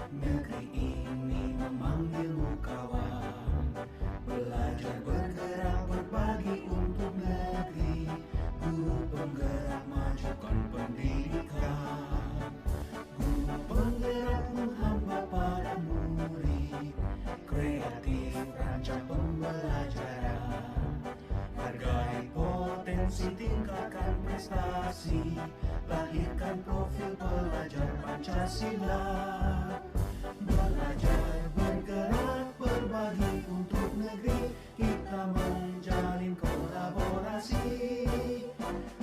Negeri ini memanggilmu kawan, belajar bergerak berbagi untuk negeri. Guru penggerak majukan pendidikan, guru penggerakmu hamba pada murid, kreatif rancang pembelajaran. Hargai potensi, tingkatkan prestasi, lahirkan profil pelajar Pancasila. Belajar bergerak berbagi untuk negeri, kita menjalin kolaborasi.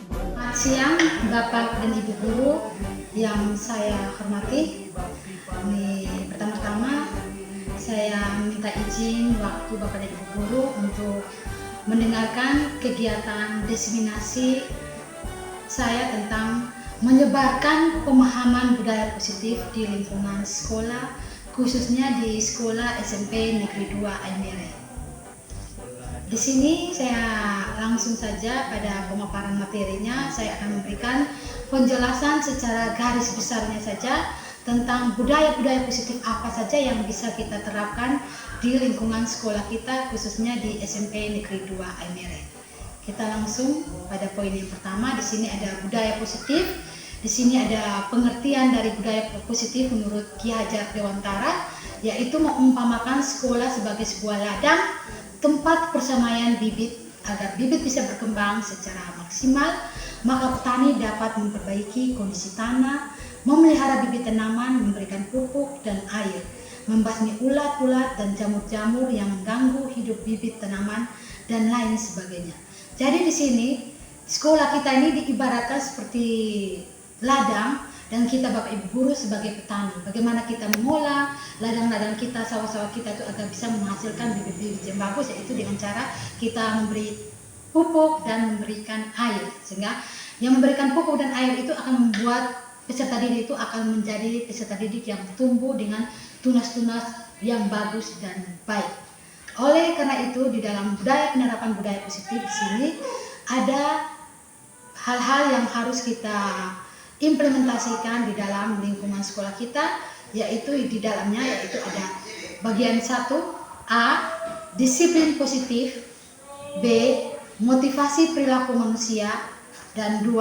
Selamat siang Bapak dan Ibu Guru yang saya hormati. Pertama-tama saya minta izin waktu Bapak dan Ibu Guru untuk mendengarkan kegiatan diseminasi saya tentang menyebarkan pemahaman budaya positif di lingkungan sekolah, khususnya di sekolah SMP Negeri 2 Aimere. Di sini saya langsung saja pada pemaparan materinya. Saya akan memberikan penjelasan secara garis besarnya saja tentang budaya-budaya positif apa saja yang bisa kita terapkan di lingkungan sekolah kita, khususnya di SMP Negeri 2 Aimere. Kita langsung pada poin yang pertama. Di sini ada budaya positif. Di sini ada pengertian dari budaya positif menurut Ki Hajar Dewantara, yaitu mengumpamakan sekolah sebagai sebuah ladang tempat persemaian bibit agar bibit bisa berkembang secara maksimal, maka petani dapat memperbaiki kondisi tanah, memelihara bibit tanaman, memberikan pupuk dan air, membasmi ulat-ulat dan jamur-jamur yang mengganggu hidup bibit tanaman dan lain sebagainya. Jadi di sini sekolah kita ini diibaratkan seperti ladang dan kita Bapak Ibu Guru sebagai petani. Bagaimana kita mengolah ladang-ladang kita, sawah-sawah kita itu agar bisa menghasilkan bibit-bibit yang bagus, yaitu dengan cara kita memberi pupuk dan memberikan air. Sehingga yang memberikan pupuk dan air itu akan membuat peserta didik itu akan menjadi peserta didik yang tumbuh dengan tunas-tunas yang bagus dan baik. Oleh karena itu di dalam penerapan budaya positif di sini ada hal-hal yang harus kita implementasikan di dalam lingkungan sekolah kita, yaitu di dalamnya yaitu ada bagian 1 A, disiplin positif, B, motivasi perilaku manusia, dan 2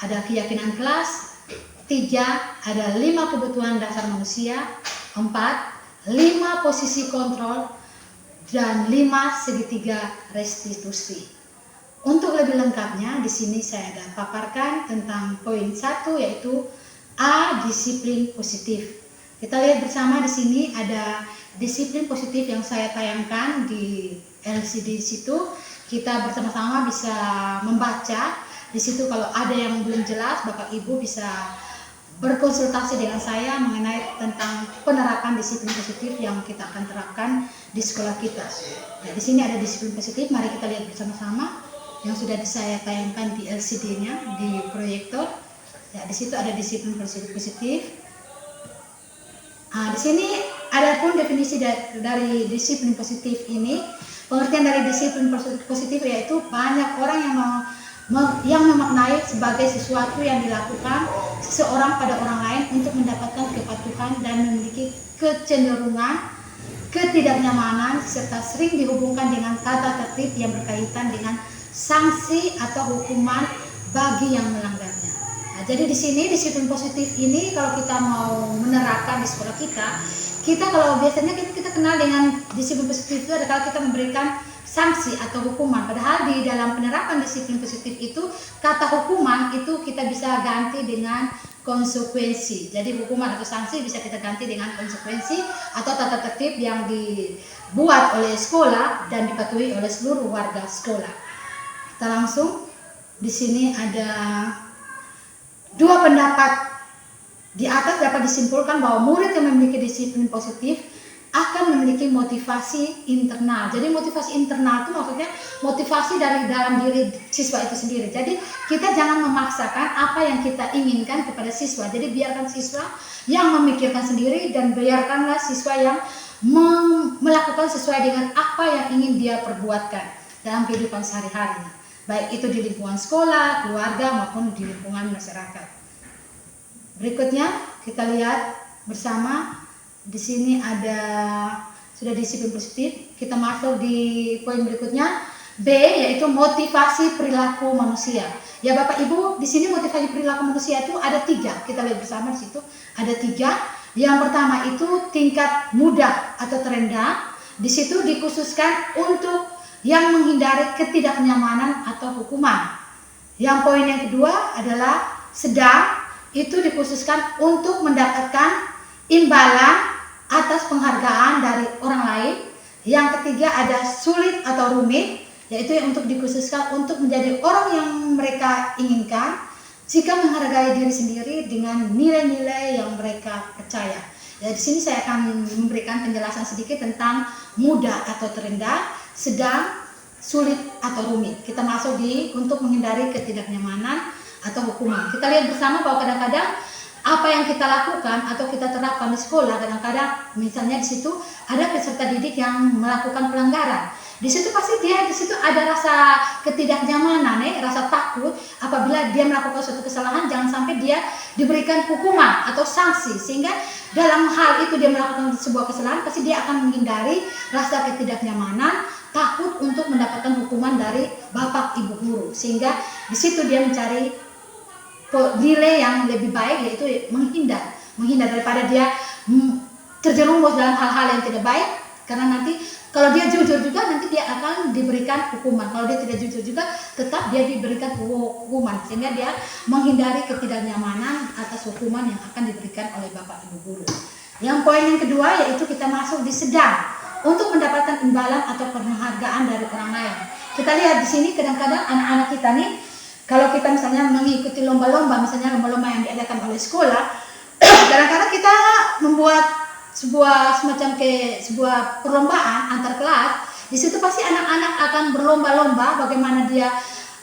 ada keyakinan kelas, 3 ada 5 kebutuhan dasar manusia, 4 5 posisi kontrol, dan 5 segitiga restitusi. Untuk lebih lengkapnya di sini saya ada paparkan tentang poin 1 yaitu A, disiplin positif. Kita lihat bersama di sini ada disiplin positif yang saya tayangkan di LCD di situ. Kita bersama-sama bisa membaca. Di situ kalau ada yang belum jelas, Bapak Ibu bisa berkonsultasi dengan saya mengenai tentang penerapan disiplin positif yang kita akan terapkan di sekolah kita. Nah, di sini ada disiplin positif. Mari kita lihat bersama-sama yang sudah saya tayangkan di LCD-nya di proyektor. Ya, di situ ada disiplin positif. Nah, di sini ada pun definisi dari disiplin positif ini. Pengertian dari disiplin positif yaitu banyak orang yang memaknai sebagai sesuatu yang dilakukan seseorang pada orang lain untuk mendapatkan kepatuhan dan memiliki kecenderungan ketidaknyamanan serta sering dihubungkan dengan tata tertib yang berkaitan dengan sanksi atau hukuman bagi yang melanggarnya. Nah, jadi di sini disiplin positif ini kalau kita mau menerapkan di sekolah kita kalau biasanya kita kenal dengan disiplin positif itu adalah kita memberikan sanksi atau hukuman. Padahal di dalam penerapan disiplin positif itu kata hukuman itu kita bisa ganti dengan konsekuensi. Jadi hukuman atau sanksi bisa kita ganti dengan konsekuensi atau tata tertib yang dibuat oleh sekolah dan dipatuhi oleh seluruh warga sekolah. Kita langsung di sini ada 2 pendapat. Di atas dapat disimpulkan bahwa murid yang memiliki disiplin positif akan memiliki motivasi internal. Jadi motivasi internal itu maksudnya motivasi dari dalam diri siswa itu sendiri. Jadi kita jangan memaksakan apa yang kita inginkan kepada siswa. Jadi biarkan siswa yang memikirkan sendiri dan biarkanlah siswa yang melakukan sesuai dengan apa yang ingin dia perbuatkan dalam kehidupan sehari-harinya. Baik itu di lingkungan sekolah, keluarga maupun di lingkungan masyarakat. Berikutnya kita lihat bersama Di sini ada sudah disiplin positif. Kita masuk di poin berikutnya B, yaitu motivasi perilaku manusia. Ya Bapak Ibu, di sini motivasi perilaku manusia itu ada 3. Kita lihat bersama di situ ada 3. Yang pertama itu tingkat mudah atau terendah. Di situ dikhususkan untuk yang menghindari ketidaknyamanan atau hukuman. Yang poin yang kedua adalah sedang, itu dikhususkan untuk mendapatkan imbalan atas penghargaan dari orang lain. Yang ketiga ada sulit atau rumit, yaitu untuk dikhususkan untuk menjadi orang yang mereka inginkan jika menghargai diri sendiri dengan nilai-nilai yang mereka percaya. Ya, di sini saya akan memberikan penjelasan sedikit tentang mudah atau terendah, sedang, sulit atau rumit. Kita masuk di untuk menghindari ketidaknyamanan atau hukuman. Kita lihat bersama bahwa kadang-kadang apa yang kita lakukan atau kita terapkan di sekolah, kadang-kadang misalnya di situ ada peserta didik yang melakukan pelanggaran. Di situ pasti dia di situ ada rasa ketidaknyamanan, rasa takut apabila dia melakukan suatu kesalahan, jangan sampai dia diberikan hukuman atau sanksi, sehingga dalam hal itu dia melakukan sebuah kesalahan pasti dia akan menghindari rasa ketidaknyamanan, takut untuk mendapatkan hukuman dari bapak ibu guru, sehingga di situ dia mencari nilai yang lebih baik, yaitu menghindar daripada dia terjerumus dalam hal-hal yang tidak baik, karena nanti kalau dia jujur juga nanti dia akan diberikan hukuman, kalau dia tidak jujur juga tetap dia diberikan hukuman, sehingga dia menghindari ketidaknyamanan atas hukuman yang akan diberikan oleh bapak ibu guru. Yang poin yang kedua yaitu kita masuk di sedang, untuk mendapatkan imbalan atau penghargaan dari orang lain. Kita lihat di sini kadang-kadang anak-anak kita nih, kalau kita misalnya mengikuti lomba-lomba, misalnya lomba-lomba yang diadakan oleh sekolah, kadang-kadang kita membuat sebuah perlombaan antar kelas. Di situ pasti anak-anak akan berlomba-lomba bagaimana dia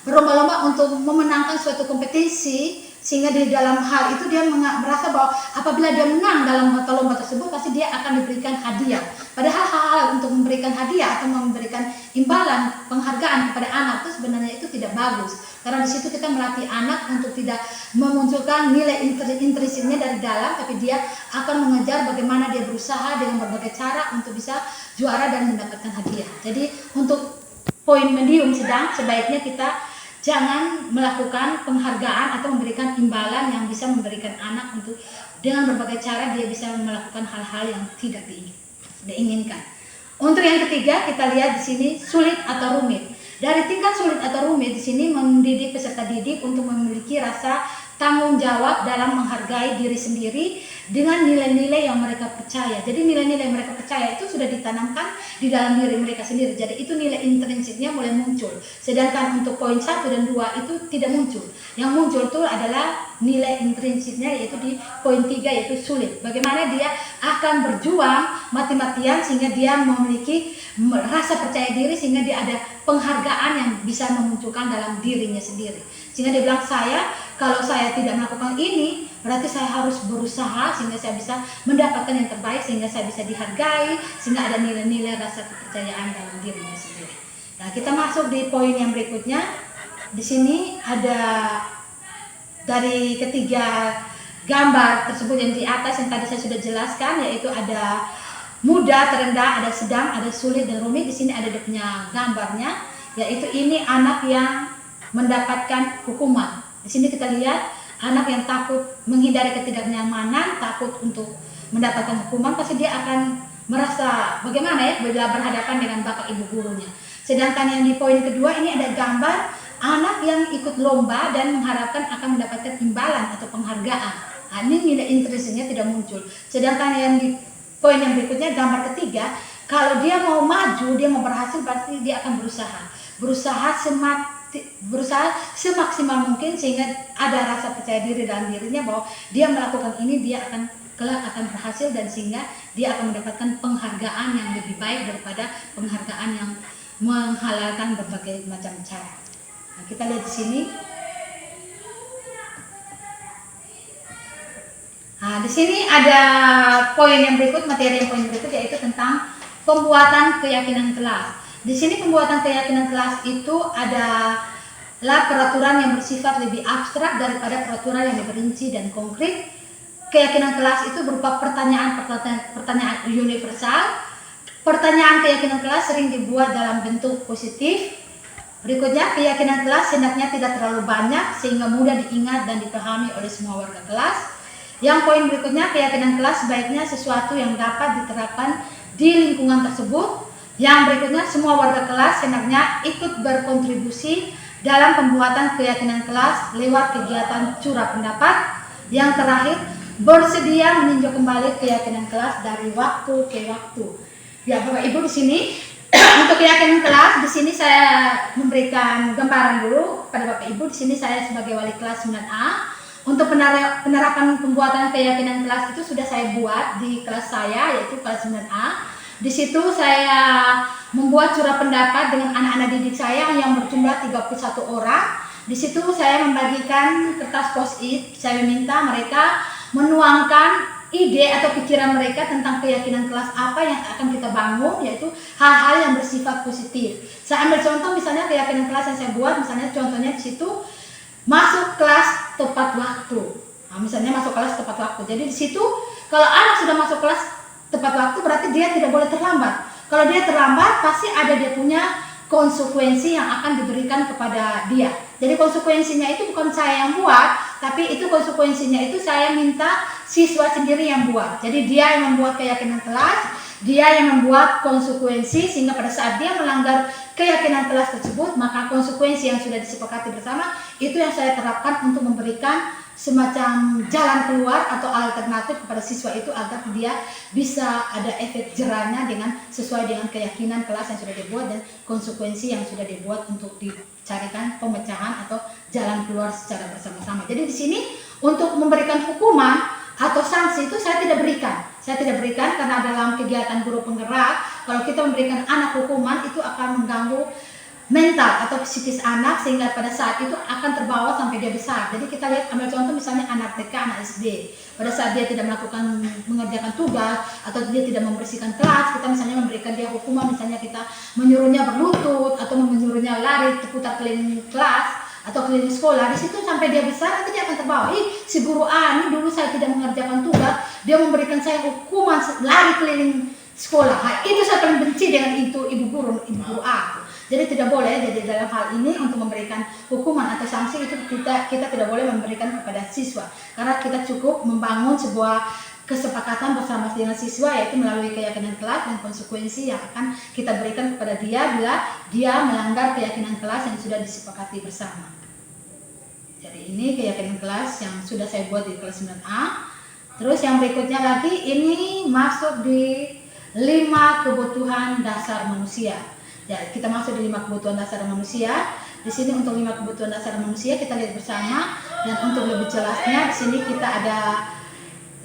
berlomba-lomba untuk memenangkan suatu kompetisi, sehingga di dalam hal itu dia merasa bahwa apabila dia menang dalam lomba tersebut pasti dia akan diberikan hadiah. Padahal hal-hal untuk memberikan hadiah atau memberikan imbalan penghargaan kepada anak itu sebenarnya itu tidak bagus, karena di situ kita melatih anak untuk tidak memunculkan nilai intrinsiknya dari dalam, tapi dia akan mengejar bagaimana dia berusaha dengan berbagai cara untuk bisa juara dan mendapatkan hadiah. Jadi untuk poin medium sedang, sebaiknya kita jangan melakukan penghargaan atau memberikan imbalan yang bisa memberikan anak untuk dengan berbagai cara dia bisa melakukan hal-hal yang tidak diinginkan. Untuk yang ketiga kita lihat di sini sulit atau rumit. Dari tingkat sulit atau rumit di sini mendidik peserta didik untuk memiliki rasa tanggung jawab dalam menghargai diri sendiri dengan nilai-nilai yang mereka percaya. Jadi nilai-nilai yang mereka percaya itu sudah ditanamkan di dalam diri mereka sendiri. Jadi itu nilai intrinsiknya mulai muncul. Sedangkan untuk poin 1 dan 2 itu tidak muncul. Yang muncul itu adalah nilai intrinsiknya, yaitu di poin 3 yaitu sulit. Bagaimana dia akan berjuang mati-matian sehingga dia memiliki rasa percaya diri, sehingga dia ada penghargaan yang bisa memunculkan dalam dirinya sendiri. Sehingga dia bilang, kalau saya tidak melakukan ini, berarti saya harus berusaha sehingga saya bisa mendapatkan yang terbaik, sehingga saya bisa dihargai, sehingga ada nilai-nilai rasa kepercayaan dalam dirinya sendiri. Nah, kita masuk di poin yang berikutnya. Di sini ada dari ketiga gambar tersebut yang di atas yang tadi saya sudah jelaskan, yaitu ada mudah, terendah, ada sedang, ada sulit dan rumit. Di sini ada dia punya gambarnya, yaitu ini anak yang mendapatkan hukuman. Di sini kita lihat anak yang takut menghindari ketidaknyamanan, takut untuk mendapatkan hukuman, pasti dia akan merasa bagaimana ya bila berhadapan dengan bapak ibu gurunya. Sedangkan yang di poin kedua ini ada gambar anak yang ikut lomba dan mengharapkan akan mendapatkan imbalan atau penghargaan. Nah, ini nilai intrinsiknya tidak muncul. Sedangkan yang di poin yang berikutnya gambar ketiga, kalau dia mau maju, dia mau berhasil, pasti dia akan berusaha semaksimal mungkin, sehingga ada rasa percaya diri dalam dirinya bahwa dia melakukan ini, dia akan kelak akan berhasil, dan sehingga dia akan mendapatkan penghargaan yang lebih baik daripada penghargaan yang menghalalkan berbagai macam cara. Nah, kita lihat di sini. Nah, di sini ada poin yang berikut, materi yang poin berikut, yaitu tentang pembuatan keyakinan kelas. Di sini pembuatan keyakinan kelas itu adalah peraturan yang bersifat lebih abstrak daripada peraturan yang lebih rinci dan konkret. keyakinan kelas itu berupa pertanyaan universal. Pertanyaan keyakinan kelas sering dibuat dalam bentuk positif. Berikutnya, keyakinan kelas hendaknya tidak terlalu banyak sehingga mudah diingat dan dipahami oleh semua warga kelas. Yang poin berikutnya, keyakinan kelas sebaiknya sesuatu yang dapat diterapkan di lingkungan tersebut. Yang berikutnya, semua warga kelas hendaknya ikut berkontribusi dalam pembuatan keyakinan kelas lewat kegiatan curah pendapat. Yang terakhir, bersedia meninjau kembali keyakinan kelas dari waktu ke waktu. Ya, Bapak Ibu, di sini untuk keyakinan kelas, di sini saya memberikan gambaran dulu pada Bapak Ibu. Di sini saya sebagai wali kelas 9A. Untuk penerapan pembuatan keyakinan kelas itu sudah saya buat di kelas saya, yaitu kelas 9A. Di situ saya membuat curah pendapat dengan anak-anak didik saya yang berjumlah 31 orang. Di situ saya membagikan kertas post-it. Saya minta mereka menuangkan ide atau pikiran mereka tentang keyakinan kelas apa yang akan kita bangun, yaitu hal-hal yang bersifat positif. Saya ambil contoh misalnya keyakinan kelas yang saya buat, misalnya contohnya di situ masuk kelas tepat waktu. Nah, misalnya masuk kelas tepat waktu. Jadi di situ kalau anak sudah masuk kelas tepat waktu berarti dia tidak boleh terlambat. Kalau dia terlambat pasti ada dia punya konsekuensi yang akan diberikan kepada dia. Jadi konsekuensinya itu bukan saya yang buat, tapi itu konsekuensinya itu saya minta siswa sendiri yang buat. Jadi dia yang membuat keyakinan kelas, dia yang membuat konsekuensi, sehingga pada saat dia melanggar keyakinan kelas tersebut, maka konsekuensi yang sudah disepakati bersama itu yang saya terapkan untuk memberikan semacam jalan keluar atau alternatif kepada siswa itu agar dia bisa ada efek jerahnya dengan sesuai dengan keyakinan kelas yang sudah dibuat dan konsekuensi yang sudah dibuat untuk dicarikan pemecahan atau jalan keluar secara bersama-sama. Jadi di sini untuk memberikan hukuman atau sanksi itu saya tidak berikan. Saya tidak berikan karena dalam kegiatan guru penggerak, kalau kita memberikan anak hukuman itu akan mengganggu mental atau psikis anak sehingga pada saat itu akan terbawa sampai dia besar. Jadi kita lihat, ambil contoh misalnya anak TK, anak SD. Pada saat dia tidak mengerjakan tugas atau dia tidak membersihkan kelas, kita misalnya memberikan dia hukuman, misalnya kita menyuruhnya berlutut atau menyuruhnya lari terputar keliling kelas atau keliling sekolah. Di situ sampai dia besar nanti dia akan terbawa. Si guru A ini dulu saya tidak mengerjakan tugas, dia memberikan saya hukuman lari keliling sekolah. Nah, itu saya paling benci dengan itu ibu guru A. Jadi tidak boleh. Jadi dalam hal ini untuk memberikan hukuman atau sanksi itu kita tidak boleh memberikan kepada siswa, karena kita cukup membangun sebuah kesepakatan bersama dengan siswa, yaitu melalui keyakinan kelas dan konsekuensi yang akan kita berikan kepada dia bila dia melanggar keyakinan kelas yang sudah disepakati bersama. Jadi ini keyakinan kelas yang sudah saya buat di kelas 9A. Terus yang berikutnya lagi ini masuk di 5 kebutuhan dasar manusia. Ya, kita masuk di 5 kebutuhan dasar manusia. Di sini untuk 5 kebutuhan dasar manusia kita lihat bersama, dan untuk lebih jelasnya di sini kita ada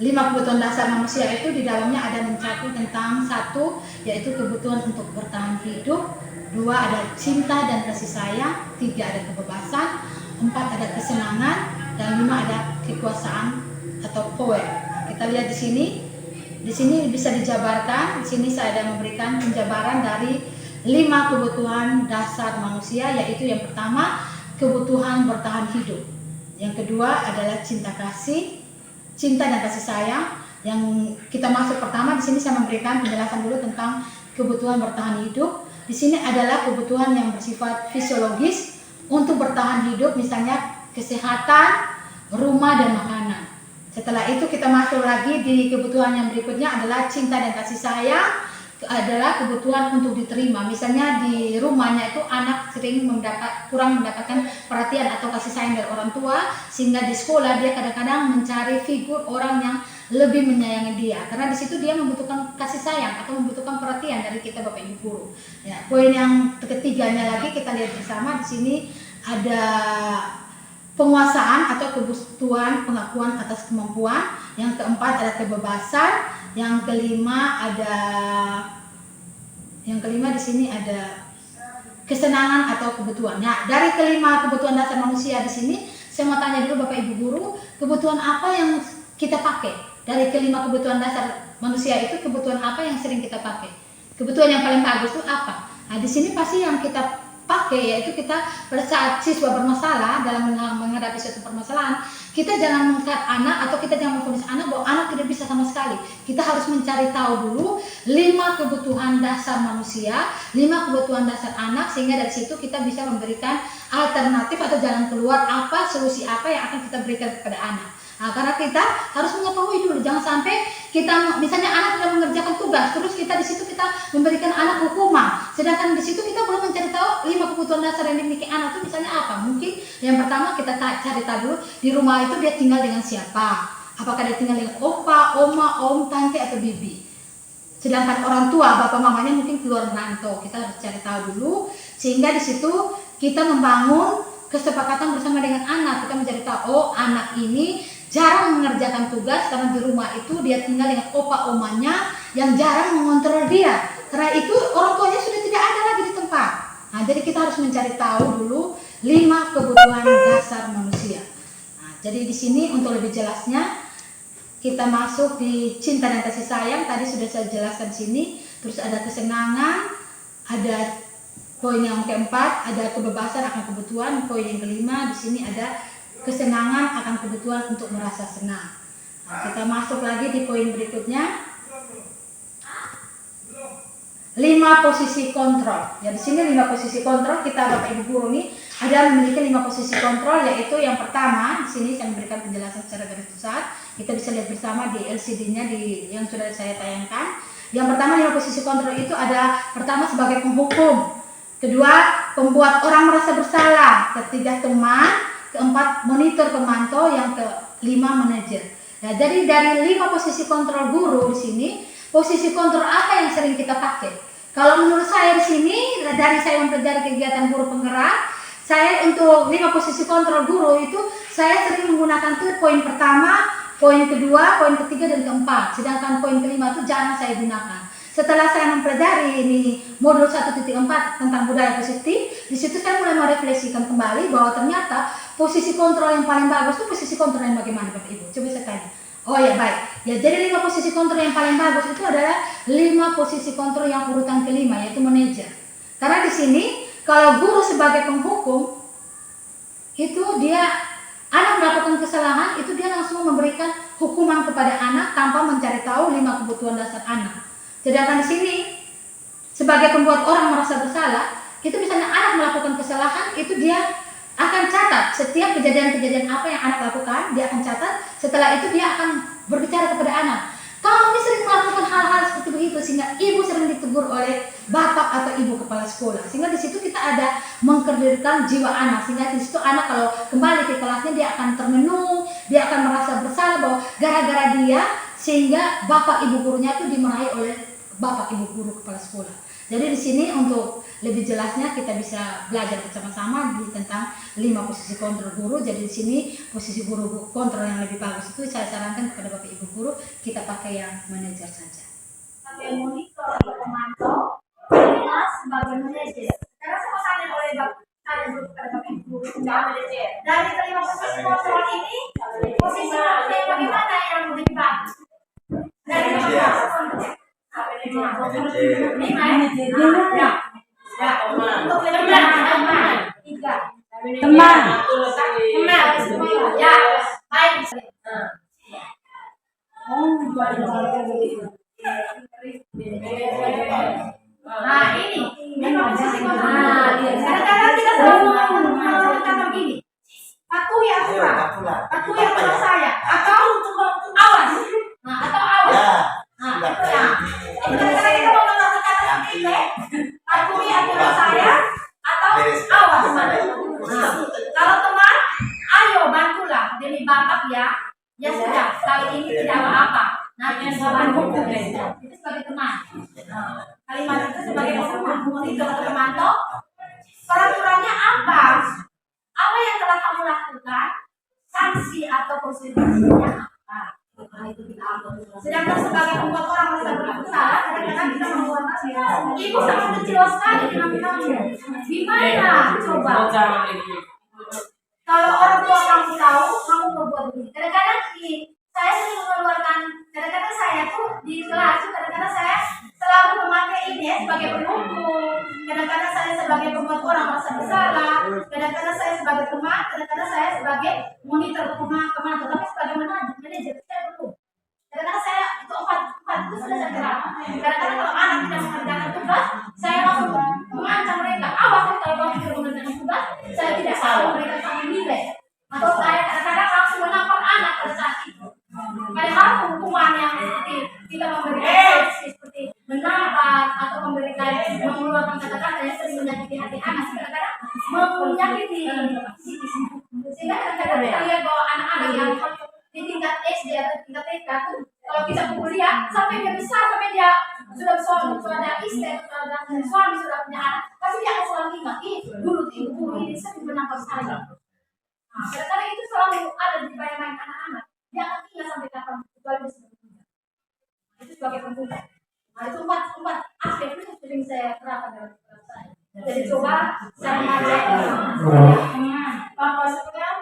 5 kebutuhan dasar manusia itu di dalamnya ada mencakup tentang 1 yaitu kebutuhan untuk bertahan hidup, 2 ada cinta dan kasih sayang, 3 ada kebebasan, 4 ada kesenangan, dan 5 ada kekuasaan atau power. Kita lihat di sini. Di sini bisa dijabarkan. Di sini saya ada memberikan penjabaran dari 5 kebutuhan dasar manusia, yaitu yang pertama kebutuhan bertahan hidup, yang kedua adalah cinta dan kasih sayang. Yang kita masuk pertama di sini saya memberikan penjelasan dulu tentang kebutuhan bertahan hidup. Di sini adalah kebutuhan yang bersifat fisiologis untuk bertahan hidup, misalnya kesehatan, rumah dan makanan. Setelah itu kita masuk lagi di kebutuhan yang berikutnya adalah cinta dan kasih sayang, adalah kebutuhan untuk diterima. Misalnya di rumahnya itu anak sering kurang mendapatkan perhatian atau kasih sayang dari orang tua, sehingga di sekolah dia kadang-kadang mencari figur orang yang lebih menyayangi dia, karena di situ dia membutuhkan kasih sayang atau membutuhkan perhatian dari kita Bapak Ibu guru. Ya, poin yang ketiganya lagi kita lihat bersama. Di sini ada penguasaan atau kebutuhan pengakuan atas kemampuan. Yang keempat ada kebebasan. Yang kelima di sini ada kesenangan atau kebutuhan. Nah, dari kelima kebutuhan dasar manusia di sini, saya mau tanya dulu Bapak Ibu guru, kebutuhan apa yang kita pakai? Dari kelima kebutuhan dasar manusia itu, kebutuhan apa yang sering kita pakai? Kebutuhan yang paling bagus itu apa? Nah, di sini pasti yang kita pakai, yaitu kita pada saat siswa bermasalah dalam menghadapi suatu permasalahan, kita jangan mengangkat anak atau kita jangan memfonis anak bahwa anak tidak bisa sama sekali. Kita harus mencari tahu dulu 5 kebutuhan dasar manusia, 5 kebutuhan dasar anak, sehingga dari situ kita bisa memberikan alternatif atau jalan keluar apa, solusi apa yang akan kita berikan kepada anak. Nah, karena kita harus mengetahui dulu, jangan sampai kita misalnya anak tidak mengerjakan tugas, terus kita di situ kita memberikan anak hukuman, sedangkan di situ kita belum mencari tahu 5 kebutuhan dasar yang dimiliki anak itu misalnya apa. Mungkin yang pertama kita cari tahu dulu di rumah itu dia tinggal dengan siapa, apakah dia tinggal dengan opa, oma, om, tante atau bibi. Sedangkan orang tua, bapak mamanya mungkin keluar merantau, kita harus cari tahu dulu, sehingga di situ kita membangun kesepakatan bersama dengan anak. Kita mencari tahu, oh anak ini jarang mengerjakan tugas karena di rumah itu dia tinggal dengan opa omanya yang jarang mengontrol dia. Karena itu orang tuanya sudah tidak ada lagi di tempat. Nah, jadi kita harus mencari tahu dulu 5 kebutuhan dasar manusia. Nah, jadi di sini untuk lebih jelasnya kita masuk di cinta dan kasih sayang. Tadi sudah saya jelaskan di sini. Terus ada kesenangan, ada poin yang keempat, ada kebebasan akan kebutuhan. Poin yang kelima di sini ada kesenangan akan kebutuhan untuk merasa senang. Nah, kita masuk lagi di poin berikutnya. 5 posisi kontrol. Ya, di sini 5 posisi kontrol. Kita Bapak Ibu guru nih ada memiliki 5 posisi kontrol, yaitu yang pertama di sini saya memberikan penjelasan secara garis besar. Kita bisa lihat bersama di LCD-nya yang sudah saya tayangkan. Yang pertama 5 posisi kontrol itu ada pertama sebagai penghukum, kedua pembuat orang merasa bersalah, ketiga teman, keempat monitor pemantau, yang kelima manajer. Nah, jadi dari 5 posisi kontrol guru di sini, posisi kontrol apa yang sering kita pakai? Kalau menurut saya di sini, dari saya mempelajari kegiatan guru penggerak, saya untuk 5 posisi kontrol guru itu saya sering menggunakan tuh poin pertama, poin kedua, poin ketiga dan keempat. Sedangkan poin kelima itu jarang saya gunakan. Setelah saya mempelajari ini modul 1.4 tentang budaya positif, di situ saya mulai merefleksikan kembali bahwa ternyata posisi kontrol yang paling bagus itu posisi kontrol yang bagaimana Bapak Ibu? Coba saya tanya. Oh ya, baik. Ya, jadi 5 posisi kontrol yang paling bagus itu adalah 5 posisi kontrol yang urutan kelima, yaitu manajer. Karena di sini kalau guru sebagai penghukum itu dia anak melakukan kesalahan, itu dia langsung memberikan hukuman kepada anak tanpa mencari tahu 5 kebutuhan dasar anak. Sedangkan di sini sebagai pembuat orang merasa bersalah, itu misalnya anak melakukan kesalahan, itu dia akan catat setiap kejadian-kejadian apa yang anak lakukan, dia akan catat. Setelah itu dia akan berbicara kepada anak. Kamu ini sering melakukan hal-hal seperti begitu, sehingga ibu sering ditegur oleh bapak atau ibu kepala sekolah. Sehingga di situ kita ada mengkerdilkan jiwa anak, sehingga di situ anak kalau kembali ke kelasnya dia akan termenung, dia akan merasa bersalah bahwa gara-gara dia sehingga bapak ibu gurunya itu dimarahi oleh bapak ibu guru kepala sekolah. Jadi di sini untuk lebih jelasnya kita bisa belajar bersama-sama tentang 5 posisi kontrol guru. Jadi di sini posisi guru kontrol yang lebih bagus itu saya sarankan kepada bapak ibu guru kita pakai yang manajer saja. Pakai monitor atau pemantau, kita sebagai manajer. Karena sama tanya oleh saya kepada bapak ibu guru manajer. Dari kelima posisi kontrol ini, posisi kontrol yang bagaimana yang lebih bagus? Dari kelima posisi kontrol. Nah, ini posisi kontrol. Kadang-kadang kita selalu mengatakan begini, patuhi aturan, patuhi aturan saya, atau awas, atau awas. Kadang-kadang kita mau mengatakan seperti itu, patuhi aturan saya, atau awas. Kalau teman, ayo bantulah demi bapak ya. Ya sudah, kali ini tidak apa-apa. Nah, yang sebagai hukum itu sebagai teman. Kalimat itu sebagai hukum itu atau pemantau. Peraturannya apa? Apa yang telah kamu lakukan? Sanksi atau konsekuensinya apa? Sedangkan sebagai pembuat orang merasa bersalah, kadang-kadang kita membuat ibu sangat kecewa sekali dengan kamu. Gimana? Coba. Kalau orang tua kamu tahu, kamu berbuat begini. Kadang-kadang saya sering mengeluarkan, kadang-kadang saya tuh di kelas, kadang-kadang saya selalu memakai ini ya sebagai penunggu. Kadang-kadang saya sebagai pembuat orang merasa bersalah. Kadang-kadang saya sebagai teman, kadang-kadang saya sebagai monitor kemana, tapi sebagai manajer saya belum. Kadang-kadang saya itu empat itu sudah saya terang. Kadang-kadang kalau anak tidak mengerjakan tugas, saya langsung mengancam mereka. Awas kalau kamu tidak mengerjakan tugas, saya tidak tahu mereka sampai nilai. Atau saya kadang-kadang langsung menampar anak pada saat itu. Padahal hukuman yang seperti kita memberikan seperti menampar atau memberikan mengeluarkan kata-kata yang sering menyakiti hati anak, kadang-kadang menyakiti psikis. Sehingga kadang-kadang kita lihat bahwa anak-anak yang di tingkat SD atau tingkat TK tuh kalau bisa kuliah sampai dia besar, sampai dia sudah ada istri atau ada suami, sudah punya anak, pasti dia akan selalu ingat, dulu ibu guru ini sering menampar saya. Nah, kadang-kadang itu selalu ada di bayangan anak-anak. Dia akan ingat sampai kapan kecuali dia sudah berubah. Itu sebagai pembuka. Nah, itu empat aspek itu sering saya terapkan dalam pikiran saya. Jadi coba saya mengajak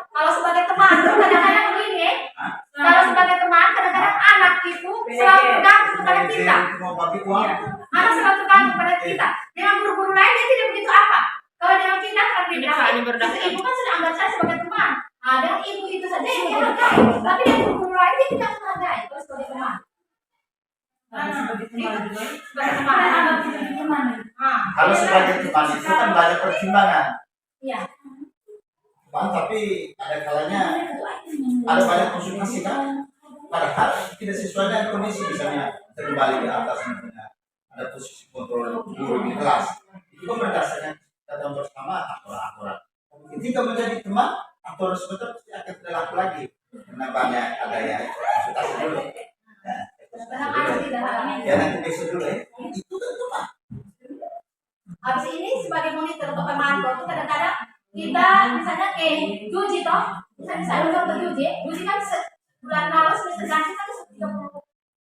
kalau sebagai teman itu kadang-kadang begini, kalau sebagai teman kadang-kadang anak itu selalu tergantung kepada kita. Anak selalu tergantung kepada kita. Dengan guru-guru lain dia tidak begitu apa. Kalau dengan kita kan ibu kan sudah anggap saya sebagai teman. Nah, dengan ibu itu saja yang dia hargai. Tapi dengan guru-guru lain dia tidak menghargai. Kalau sebagai teman. Sebagai teman. Kalau sebagai teman itu kan banyak pertimbangan. Iya. Tapi ada kalanya ada banyak konsultasi kan. Padahal tidak sesuai dengan kondisi, misalnya kembali ke atas misalnya ada posisi kontrol guru di kelas. Itu kan berdasarkan kita bersama akurat. Ketika menjadi teman, aktor sebentar pasti akan berlaku lagi. Karena banyak ada yang konsultasi dulu. Ya nanti besok dulu ya. Itu kan teman. Habis ini sebagai monitor atau pemantau itu kadang-kadang kita misalnya Juji toh, misalnya saya contoh Juji kan bulan lalu semester ganti kan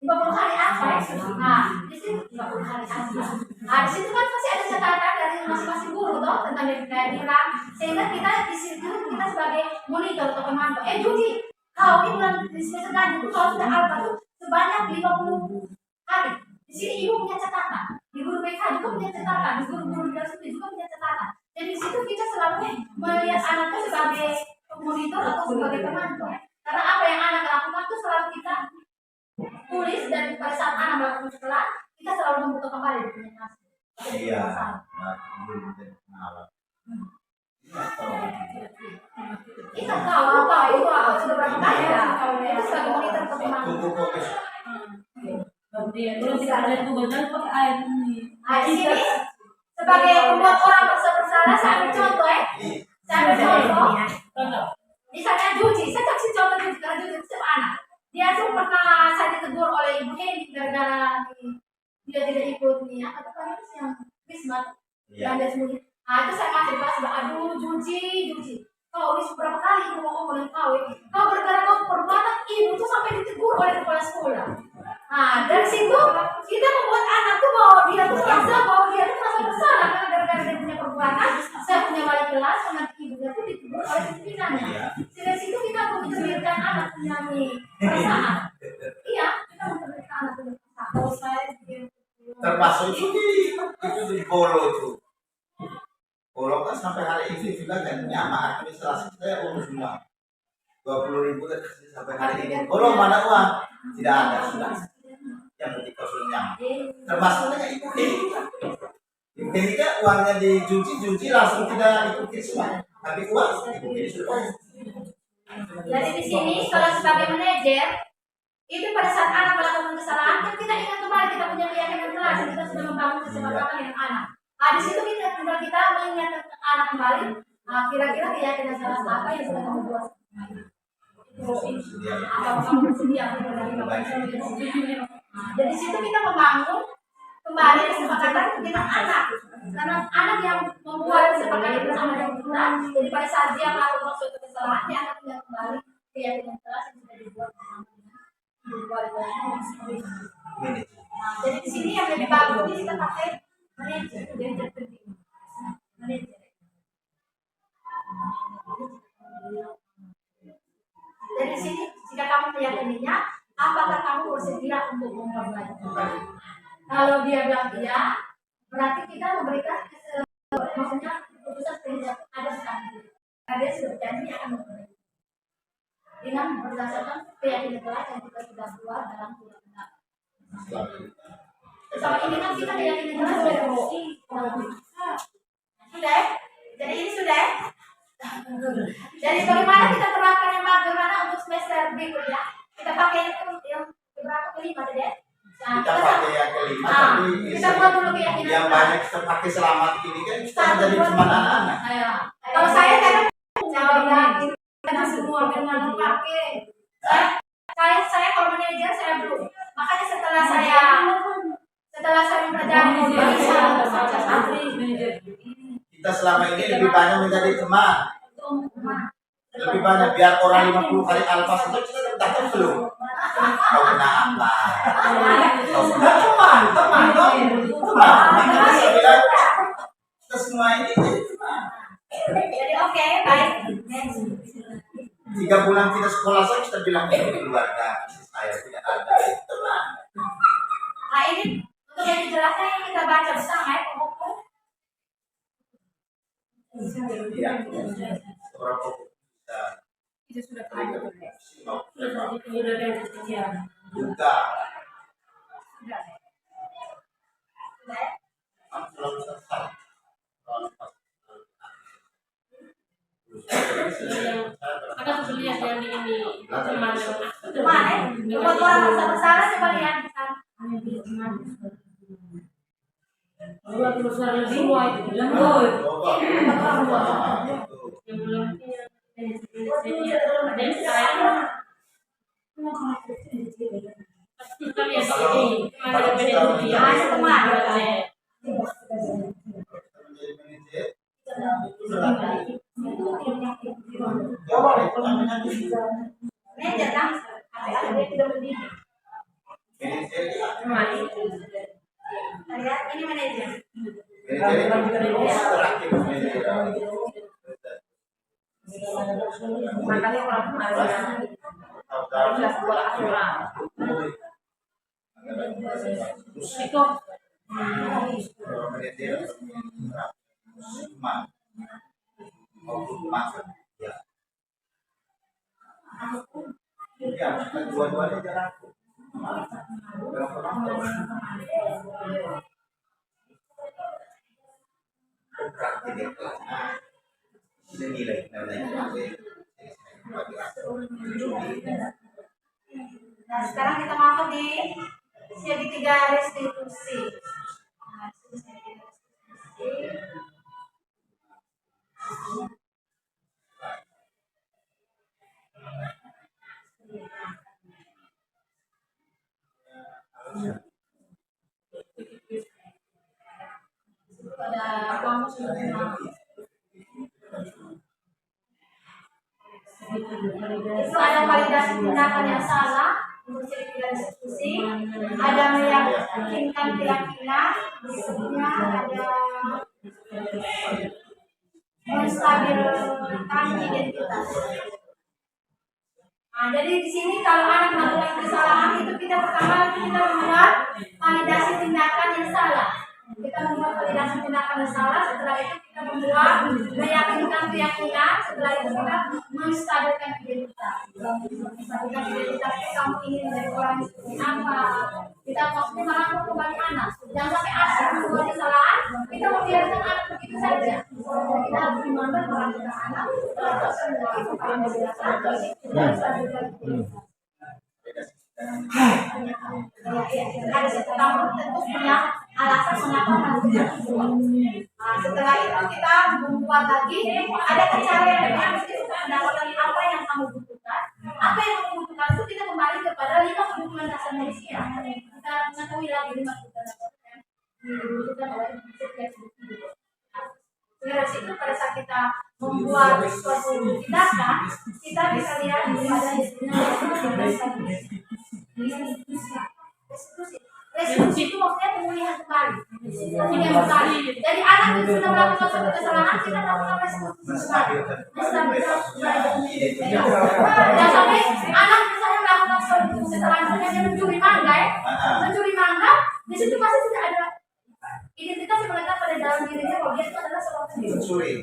50 hari apa ya? Nah, di situ 50 hari apa? Nah, di situ kan pasti ada catatan dari masing-masing guru toh tentang daerah, sehingga kita di situ kita sebagai monitor atau pemantau. Juji, kau ini bulan di semester ganti itu kau sudah alfa tuh sebanyak 50 hari. Di sini ibu punya catatan, di guru BK juga punya catatan, di guru-guru di dalam juga punya catatan. Jadi di situ kita selalu melihat anaknya sebagai monitor atau sebagai pemantau. Karena apa yang anak lakukan itu selalu kita tulis, dan pada saat anak melakukan kesalahan, kita selalu membuka kembali dokumentasi. Iya. Kita tahu apa itu sudah berapa kali ya? Itu sebagai monitor atau pemantau. Belum tidak ada tugasnya pakai air ini. Di sini sebagai membuat orang merasa bersalah, saya ambil contoh Saya ambil contoh. Misalnya Juji, saya kasih contoh Juji karena Juji itu siapa anak. Dia tuh pernah saya ditegur oleh Ibu Heni gara-gara dia tidak ikut nih apa tuh kan yang Krismat yang dia sembunyi. Nah itu saya kasih bahas, aduh Juji, kau ini berapa kali ibu mau ngomongin kau gara-gara kau perbuatan ibu tuh sampai ditegur oleh kepala sekolah. Nah dari situ kita membuat anak tuh bahwa dia tuh merasa bersalah karena gara-gara dia punya perbuatan, saya punya wali kelas sama ibunya tuh ditegur oleh pimpinannya. Dari situ kita menceritakan anak punya perasaan. Iya, kita menceritakan anak punya perasaan. Kalau saya Termasuk itu di Polo itu. Polo kan sampai hari ini juga kan nyaman, tapi setelah saya urus semua 20.000 sampai hari ini. Polo mana uang? Tidak ada sudah. Yang ketika sudah nyaman. Termasuknya ibu ini. Ibu ini kan uangnya dicuci langsung tidak ikuti semua. Tapi uang ibu ini sudah. Jadi di sini kalau sebagai manajer itu pada saat anak melakukan kesalahan kan kita ingat kembali kita punya keyakinan kelas, kita sudah membangun kesepakatan dengan anak. Nah di situ kita mengingatkan anak kembali, kira-kira keyakinan salah apa yang sudah kamu buat. Apa kamu bersedia menerima. Jadi situ kita membangun kembali kesepakatan dengan anak, karena anak yang membuat kesepakatan bersama dengan kita. Jadi pada saat dia melakukan suatu kesalahan, dia akan punya kembali keyakinan kelas yang sudah dibuat bersama dengan jadi di sini yang lebih bagus ini kita pakai manajer, jadi penting. Manajer. Dari sini jika kamu meyakininya, apakah kamu bersedia untuk memperbaiki? Kalau dia bilang iya, berarti kita memberikan maksudnya pusat pendidikan ada di sana. Karena dia sudah janji akan memperbaiki dengan berdasarkan keyakinan kelas yang kita sudah buat dalam surat pendapat. Sama ini kan kita keyakinan kelas sudah, jadi ini sudah. Jadi bagaimana kita terapkan yang bagaimana untuk semester berikutnya? Kita pakai yang berapa kelima tadi ya? Nah, kita pakai yang kelima, tapi kita buat dulu keyakinan yang banyak kita pakai selamat ini kan kita menjadi cuma anak-anak. Kalau saya kadang kita semua dengan pakai. Saya kalau manajer saya belum. Makanya setelah saya mempelajari Kita selama ini lebih banyak menjadi teman. Lebih banyak biar orang 50 kali alfa saja kita datang belum. Kau kena apa? Kau kena teman. Makanya saya bilang kita semua ini jadi teman. Jadi oke, baik. 3 bulan kita sekolah saja kita bilang ini keluarga, saya tidak ada teman. Nah ini untuk yang dijelaskan yang kita baca bersama ya, buku. Iya. Orang kita Itu sudah ada. buka. Sudah. Belum selesai. Ada kuliah yang ini teman Teman ya, buat orang besar-besar coba lihat. dua besar lebih wah itu bilang boy yang belum ada yang sekarang kita lihat ini ada beda kuliah Teman. Manajer kan? Ada tidak berdiri. Lihat ini manajer. makanya orang kemarin jelas buat aturan itu Ya, dua-duanya jalan. Nah, sekarang kita masuk di segitiga restitusi. Nah, segitiga restitusi. Pada kamu sudah kenal. Itu ada validasi tindakan yang salah untuk segitiga restitusi, ada meyakinkan keyakinan, berikutnya ada menstabilkan identitas. Nah, jadi di sini kalau anak melakukan kesalahan itu kita pertama kita membuat validasi tindakan yang salah. Kita membuat validasi tindakan yang salah, setelah itu kita membuat meyakinkan keyakinan, setelah itu kita menstabilkan identitas. Menstabilkan identitas itu kamu ingin menjadi orang seperti apa? Kita maksudnya merangkul kembali anak. Jangan sampai asal membuat kesalahan, kita membiarkan anak begitu saja. Kita harus dimampai melakukan anak, setelah itu kalau menjelaskan kita menstabilkan identitas. Ada setahun tentu punya alasan mengapa manusia berbuat. Nah, setelah itu kita membuat lagi ada cara yang harus kita mendapatkan apa yang kamu butuhkan. Apa yang kamu butuhkan itu kita kembali kepada 5 kebutuhan dasar manusia. Kita mengetahui lagi 5 kebutuhan dasar yang dibutuhkan oleh setiap individu. Dari situ pada saat kita membuat suatu tindakan, kita bisa lihat pada restitusi itu maksudnya pemulihan kembali. Pemulihan kembali. Jadi anak yang sudah melakukan suatu kesalahan kita melakukan restitusi kembali. Jangan sampai anak misalnya melakukan suatu kesalahan yang mencuri mangga ya, mencuri mangga, di situ pasti tidak ada identitas yang melekat pada dalam dirinya bahwa dia itu adalah seorang pencuri.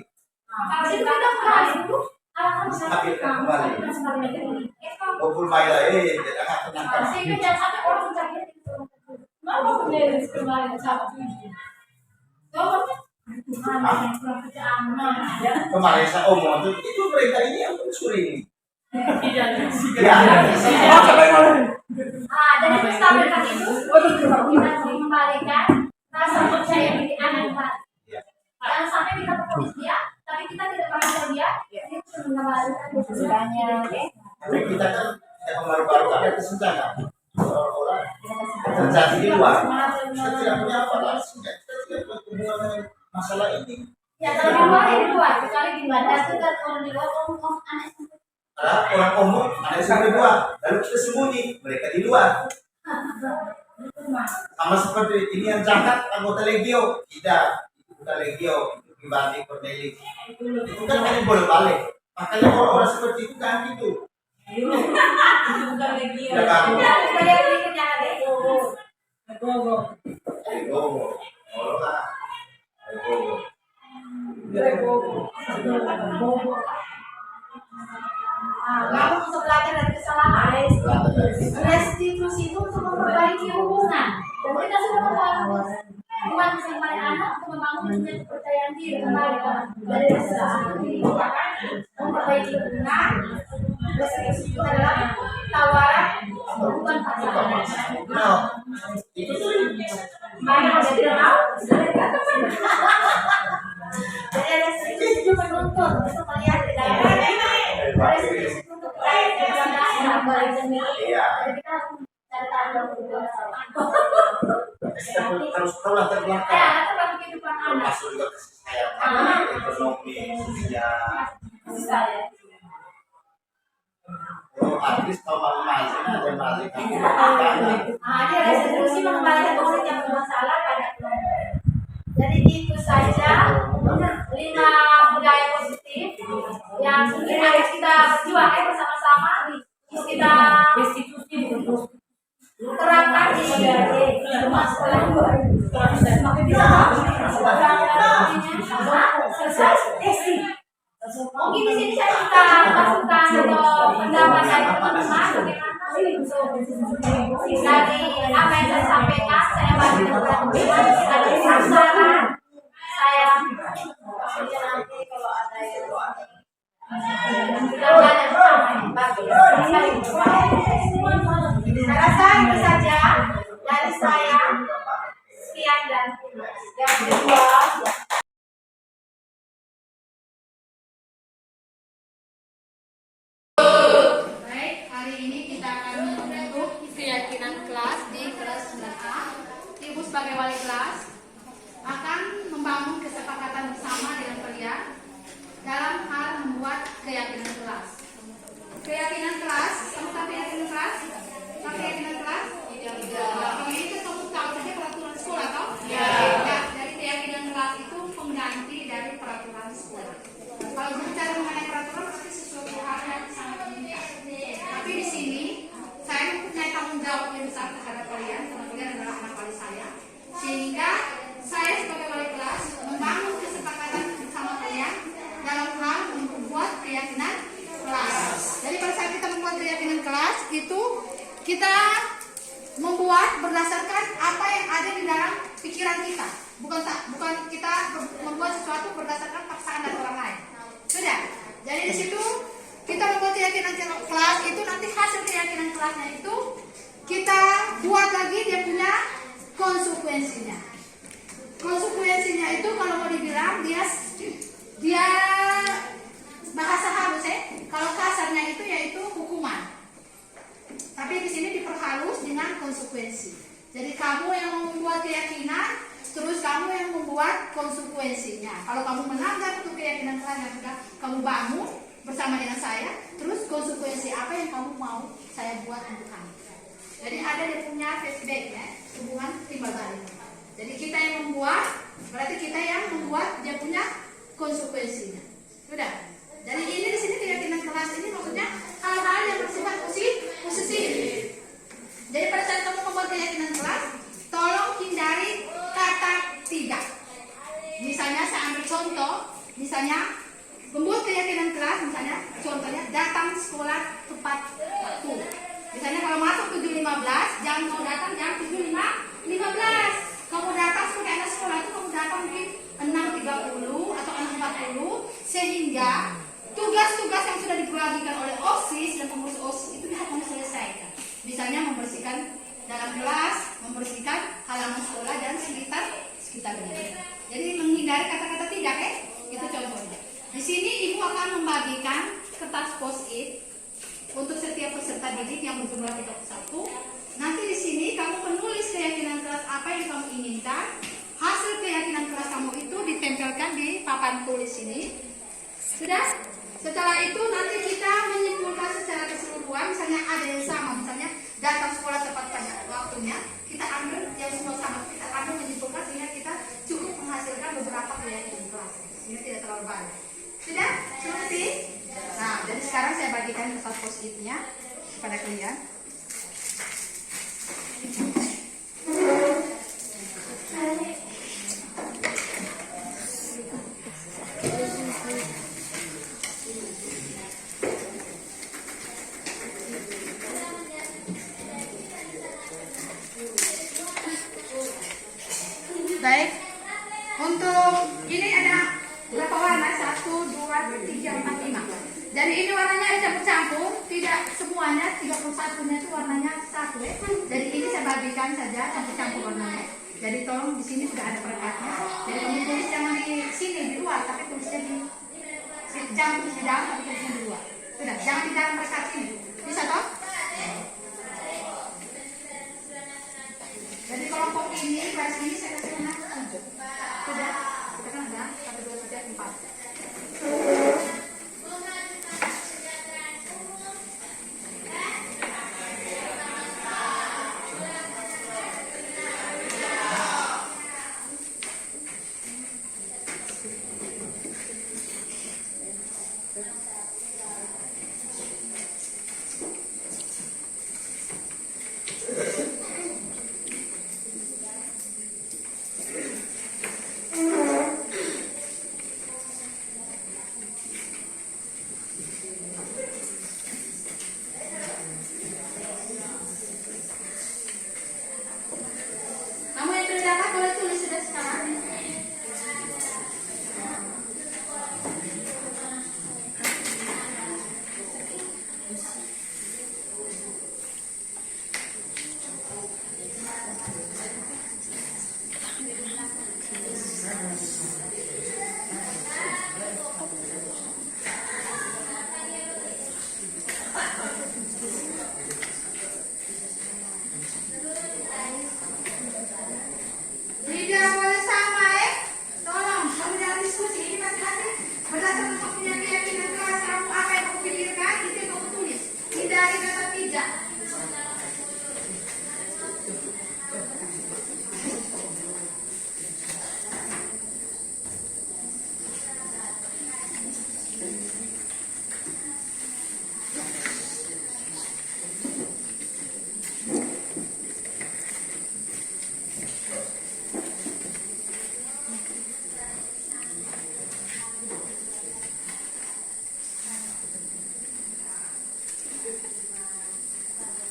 Ambilkan kembali. 20 mile tidak akan tenangkan. Sehingga jangan sampai orang mencari itu. Kenapa punya kemarin sama Coba Kemarin saya omong itu mereka ini yang mencuri ini. Iya. Jadi kestabilan itu kita mengembalikan rasa percaya diri anak kita. Jangan sampai kita fokus dia, tapi kita tidak merasa dia. Itu mengembalikan kesudahannya, oke? Tapi kita kan yang baru-baru ada kesenjangan. Orang-orang terjadi di luar. Kita tidak punya apa-apa. Kita tidak punya hubungan dengan masalah ini. Ya kalau di luar, kecuali di bandar itu kan orang di luar ngomong anak. Ada orang omong, ada sampai dua, lalu kita sembunyi, mereka di luar. Sama seperti ini yang jahat anggota legio, tidak, itu bukan legio, itu pribadi Cornelis. Itu kan hanya boleh balik. Makanya orang-orang seperti itu kan gitu. Itu bukan legio. Ya kan? Ya, saya berikutnya ada Gogo, orang, gogo. Kamu untuk belajar dari kesalahan. Restitusi itu untuk memperbaiki hubungan. Dan kita sudah membangun hubungan bersama anak untuk membangun kepercayaan diri kembali dari kesalahan. Memperbaiki hubungan. Restitusi itu adalah tawaran bukan pasangan. Itu tuh. Mana ada tidak tahu? Jadi restitusi itu menuntut untuk melihat di dalam Harus tahu latar belakang. Termasuk juga kesehatan, ekonomi, sosial. Oh, artis tahu masing ada masing. Dia restitusi mengembalikan orang yang bermasalah pada keluarga. Jadi itu saja 5 budaya positif yang mungkin harus kita berjuang bersama-sama untuk kita restitusi terapkan di rumah sekolah. Mungkin di sini saya minta masukan atau pendapat dari teman-teman dari apa yang saya sampaikan. Saya bagi ada saran saya nanti kalau ada yang saya rasa itu saja dari saya. Sekian dan yang kedua. Baik, hari ini kita akan membentuk keyakinan kelas di kelas 9A. Ibu sebagai wali kelas akan membangun kesepakatan bersama dengan kalian dalam hal membuat keyakinan kelas. Keyakinan kelas, kamu tahu keyakinan kelas? Tahu keyakinan kelas? Kalau ini kan kamu tahu saja peraturan sekolah, toh? Ya. Dari keyakinan kelas itu pengganti dari peraturan sekolah. Kalau bicara mengenai peraturan pasti sesuatu hal yang sangat mudah. Tapi di sini saya mempunyai tanggung jawab yang besar terhadap kalian karena kalian adalah anak wali saya. Sehingga saya sebagai wali kelas membangun kesepakatan bersama kalian dalam hal membuat keyakinan kelas. Jadi pada saat kita membuat keyakinan kelas itu kita membuat berdasarkan apa yang ada di dalam pikiran kita. Bukan kita membuat sesuatu berdasarkan paksaan dari orang lain. Sudah. Jadi di situ kita membuat keyakinan kelas itu nanti hasil keyakinan kelasnya itu kita buat lagi dia punya konsekuensinya. Konsekuensinya itu kalau mau dibilang dia bahasa halus kalau kasarnya itu yaitu hukuman. Tapi di sini diperhalus dengan konsekuensi. Jadi kamu yang membuat keyakinan, terus kamu yang membuat konsekuensinya. Kalau kamu melanggar itu keyakinan kelas yang sudah kamu bangun bersama dengan saya, terus konsekuensi apa yang kamu mau saya buat untuk kamu. Jadi ada dia punya feedback hubungan timbal balik. Jadi kita yang membuat, berarti kita yang membuat dia punya konsekuensinya. Sudah. Jadi ini di sini keyakinan kelas ini maksudnya hal-hal yang bersifat positif. Jadi pada saat kamu membuat keyakinan kelas, tolong hindari kata tidak. Misalnya saya ambil contoh, misalnya membuat keyakinan kelas, misalnya contohnya jam 7.15. Kamu datang sebagai anak sekolah itu kamu datang mungkin 6.30 atau 6.40 sehingga tugas-tugas yang sudah dibagikan oleh OSIS dan pengurus OSIS itu bisa kamu selesaikan. Misalnya membersihkan dalam kelas, membersihkan halaman sekolah dan sekitarnya. Jadi menghindari kata-kata tidak, itu contohnya. Di sini ibu akan membagikan kertas post-it untuk setiap peserta didik yang berjumlah 31. Nanti di sini kamu menulis keyakinan kelas apa yang kamu inginkan. Hasil keyakinan kelas kamu itu ditempelkan di papan tulis ini. Sudah? Setelah itu nanti kita menyimpulkan secara keseluruhan. Misalnya ada yang sama, misalnya datang sekolah tepat pada waktunya. Kita ambil yang semua sama, kita ambil menyimpulkan sehingga kita cukup menghasilkan beberapa keyakinan kelas. Ini tidak terlalu banyak. Sudah? Seperti? Nah, jadi sekarang saya bagikan kertas post-it-nya kepada kalian. Baik, untuk ini ada berapa warna? 1, 2, 3, 4, 5. Jadi ini warnanya campur-campur, tidak semuanya, 31-nya itu warnanya satu. Jadi ini saya bagikan saja campur-campur warnanya. Jadi tolong di sini sudah ada perekatnya. Jadi kamu tulis jangan di sini di luar, tapi tulisnya di jangan tulis di dalam, tapi tulisnya di luar. Sudah, jangan di dalam perekat ini. Bisa toh? Jadi kelompok ini, kelas ini saya kasih warna 7. Sudah, kita kan ada 1, 2, 3, 4. Kamu yang sudah dapat boleh tulis sudah sekarang. Tidak boleh sama tolong kamu jangan diskusi ini masing-masing berdasarkan kamu punya keyakinan kelas kamu apa yang kamu pikirkan itu yang kamu tulis. Hindari kata tidak.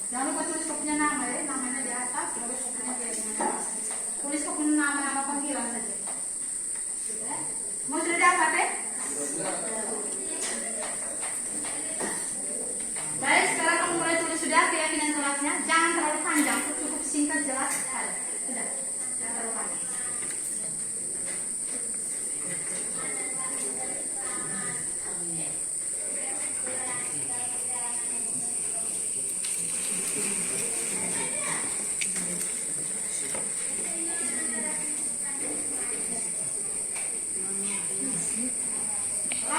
Jangan lupa tulis kau punya nama namanya di atas, tulis kau punya keyakinan. Tulis kau punya nama panggilan saja. Mau sudah dapat Baik, sekarang kamu mulai tulis sudah keyakinan kelasnya. Jangan terlalu panjang, cukup singkat jelas. Sudah, jangan terlalu panjang.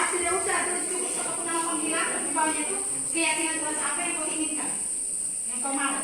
Tidak usah tulis cukup satu nama panggilan, di bawahnya itu keyakinan kelas apa yang kau inginkan, yang kau mau.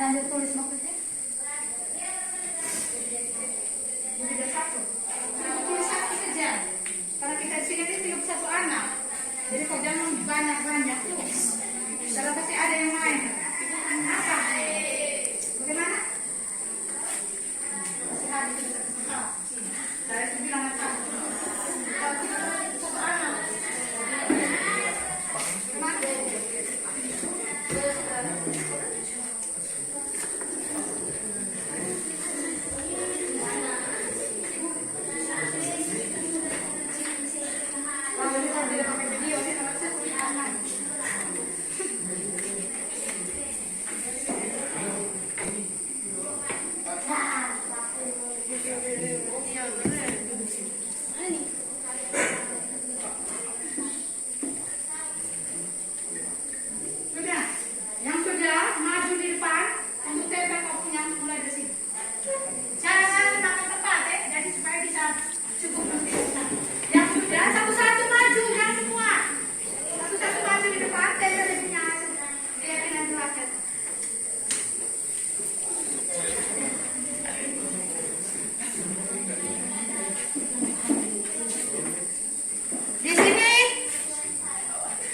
Lanjut tulis maksudnya. Beda satu. Tulis satu saja. Karena kita di sini tiup satu anak. Jadi kau jangan banyak tuh. Kalau pasti ada yang lain. Apa? Bagaimana? Masih ada saya itu bilang apa? Kalau kita tulis satu anak. Bagaimana? Sudah, yang sudah maju di depan untuk tempel kopinya mulai dari sini. Jangan makan tepat ya, jadi supaya bisa cukup nanti. Yang sudah satu-satu maju yang semua. Satu-satu maju di depan, tempel dia punya keyakinan jelaskan. Di sini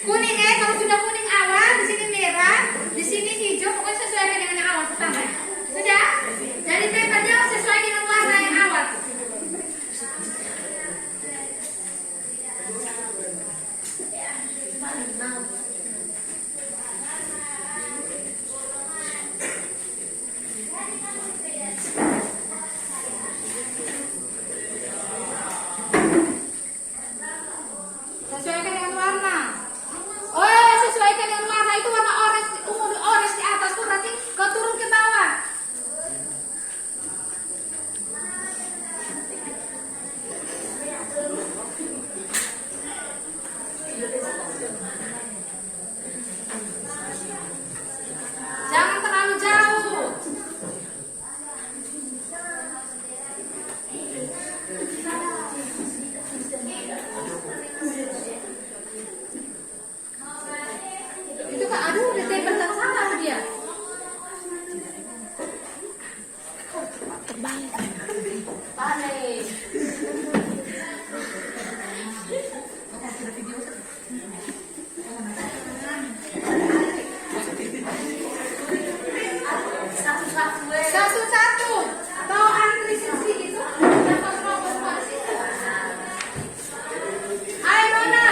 kuning ya, kalau sudah kuning awal, di sini merah, di sini hijau, pokoknya sesuaikan dengan yang awal pertama. Sudah? Jadi tempelnya sesuai dengan warna yang awal. Sesuaikan dengan warna. Oh, sesuaikan dengan warna itu warna orange, ungu orange di atas tuh berarti kau turun ke bawah. Jangan terlalu jauh. Itu kan aduh udah tempel sama dia. Balik. Satu-satu. Tahu antri sisi itu? Dapat robot masih. Ayo Nona.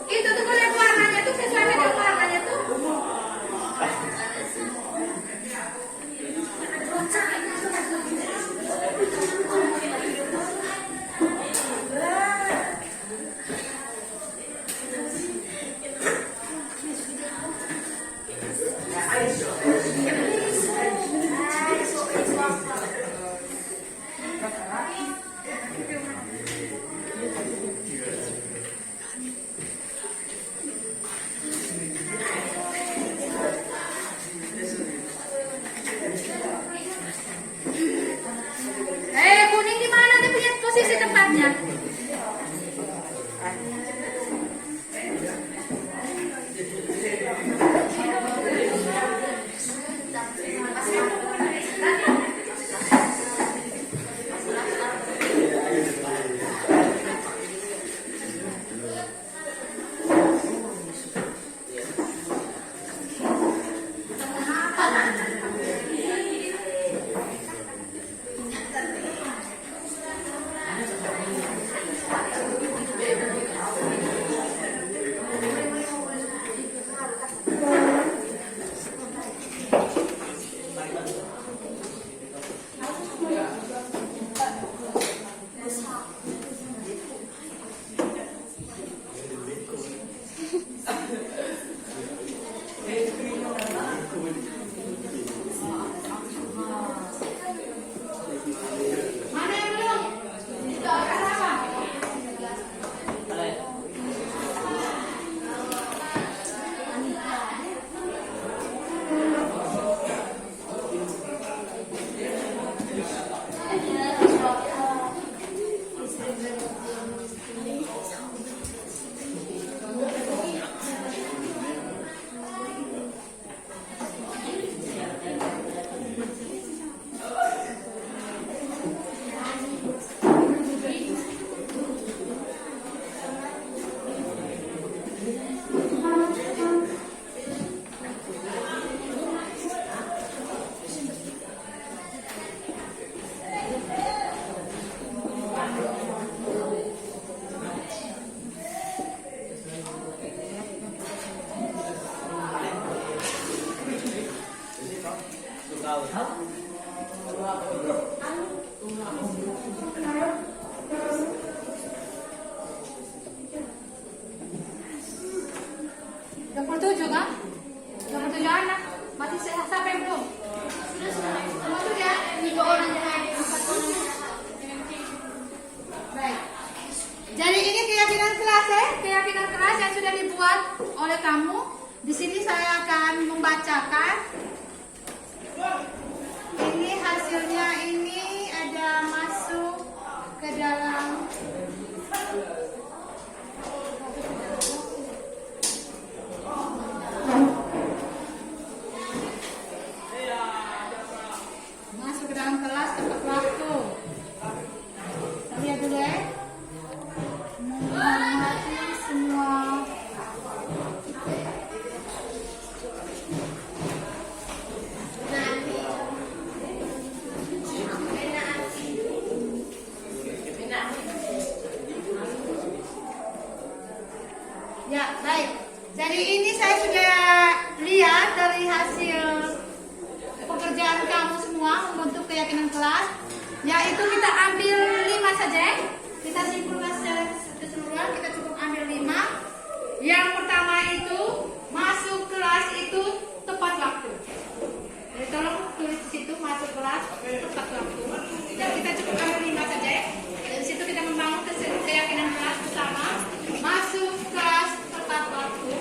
Itu tuh boleh warnanya tuh sesuai dengan warnanya tuh. Kuning di mana dia punya posisi tempatnya? keyakinan kelas yang sudah dibuat oleh kamu. Di sini saya akan membacakan. Ini hasilnya, ini ada masuk ke dalam kelas tepat waktu. Kita lihat dulu ya. Menghormati semua ya, baik. Jadi ini saya sudah lihat dari hasil pekerjaan kamu semua membentuk keyakinan kelas, yaitu kita ambil 5 saja. Kita simpulkan secara keseluruhan, kita cukup ambil 5. Yang pertama itu masuk kelas itu tepat waktu. Jadi tolong tulis di situ masuk kelas tepat waktu. Dan kita cukup ambil 5 saja. Dari situ kita membangun keyakinan kelas bersama. Masuk kelas tepat waktu.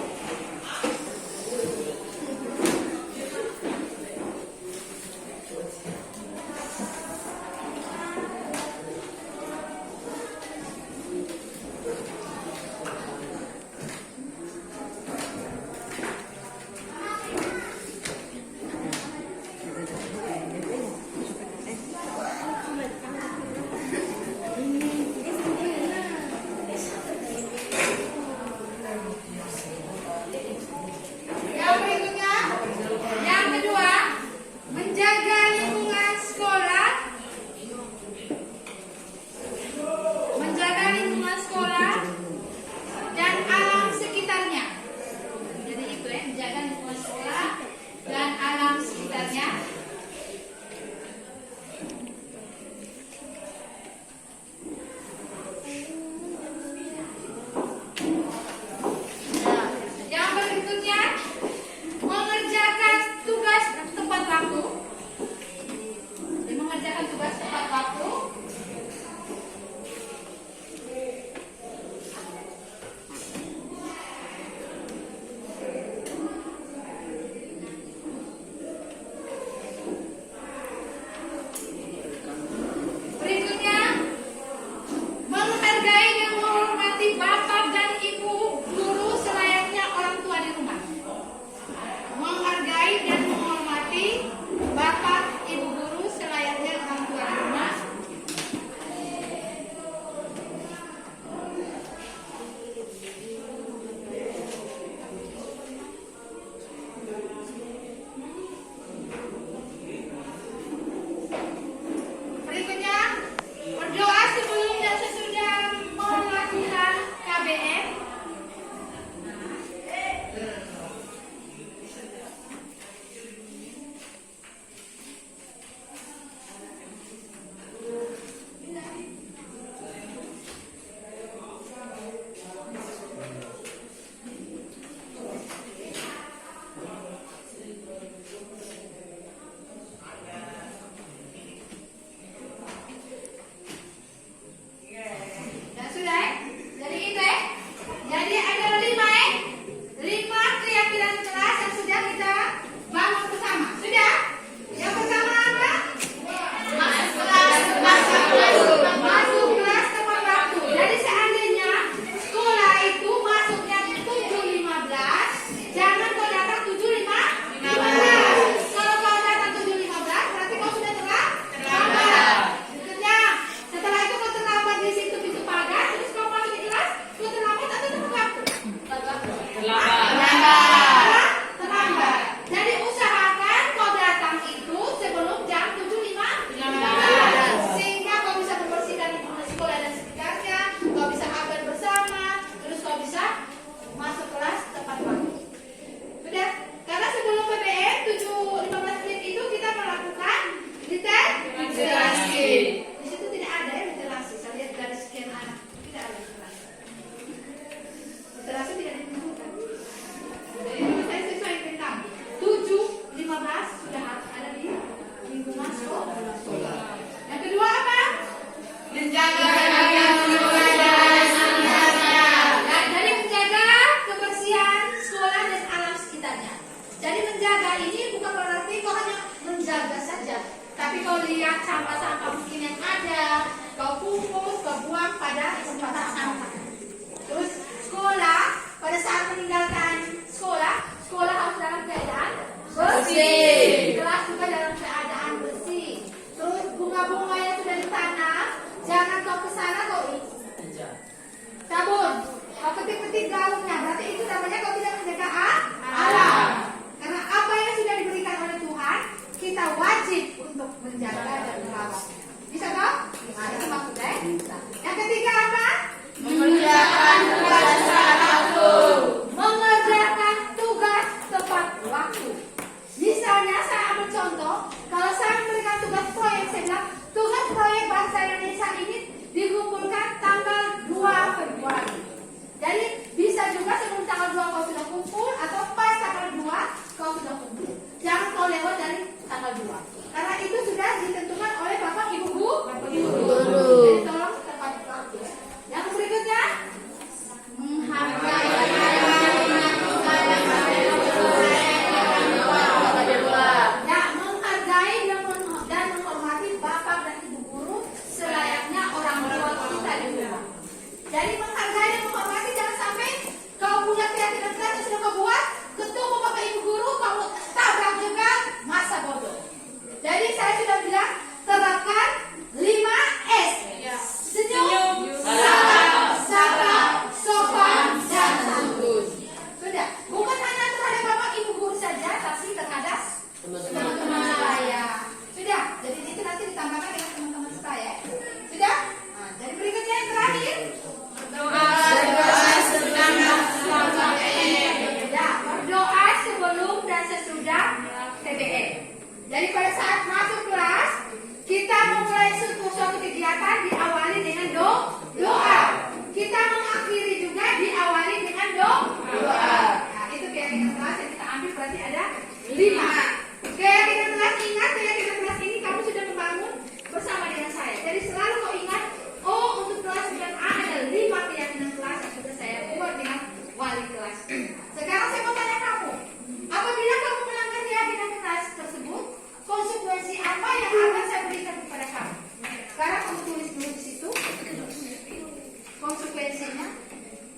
konsekuensinya.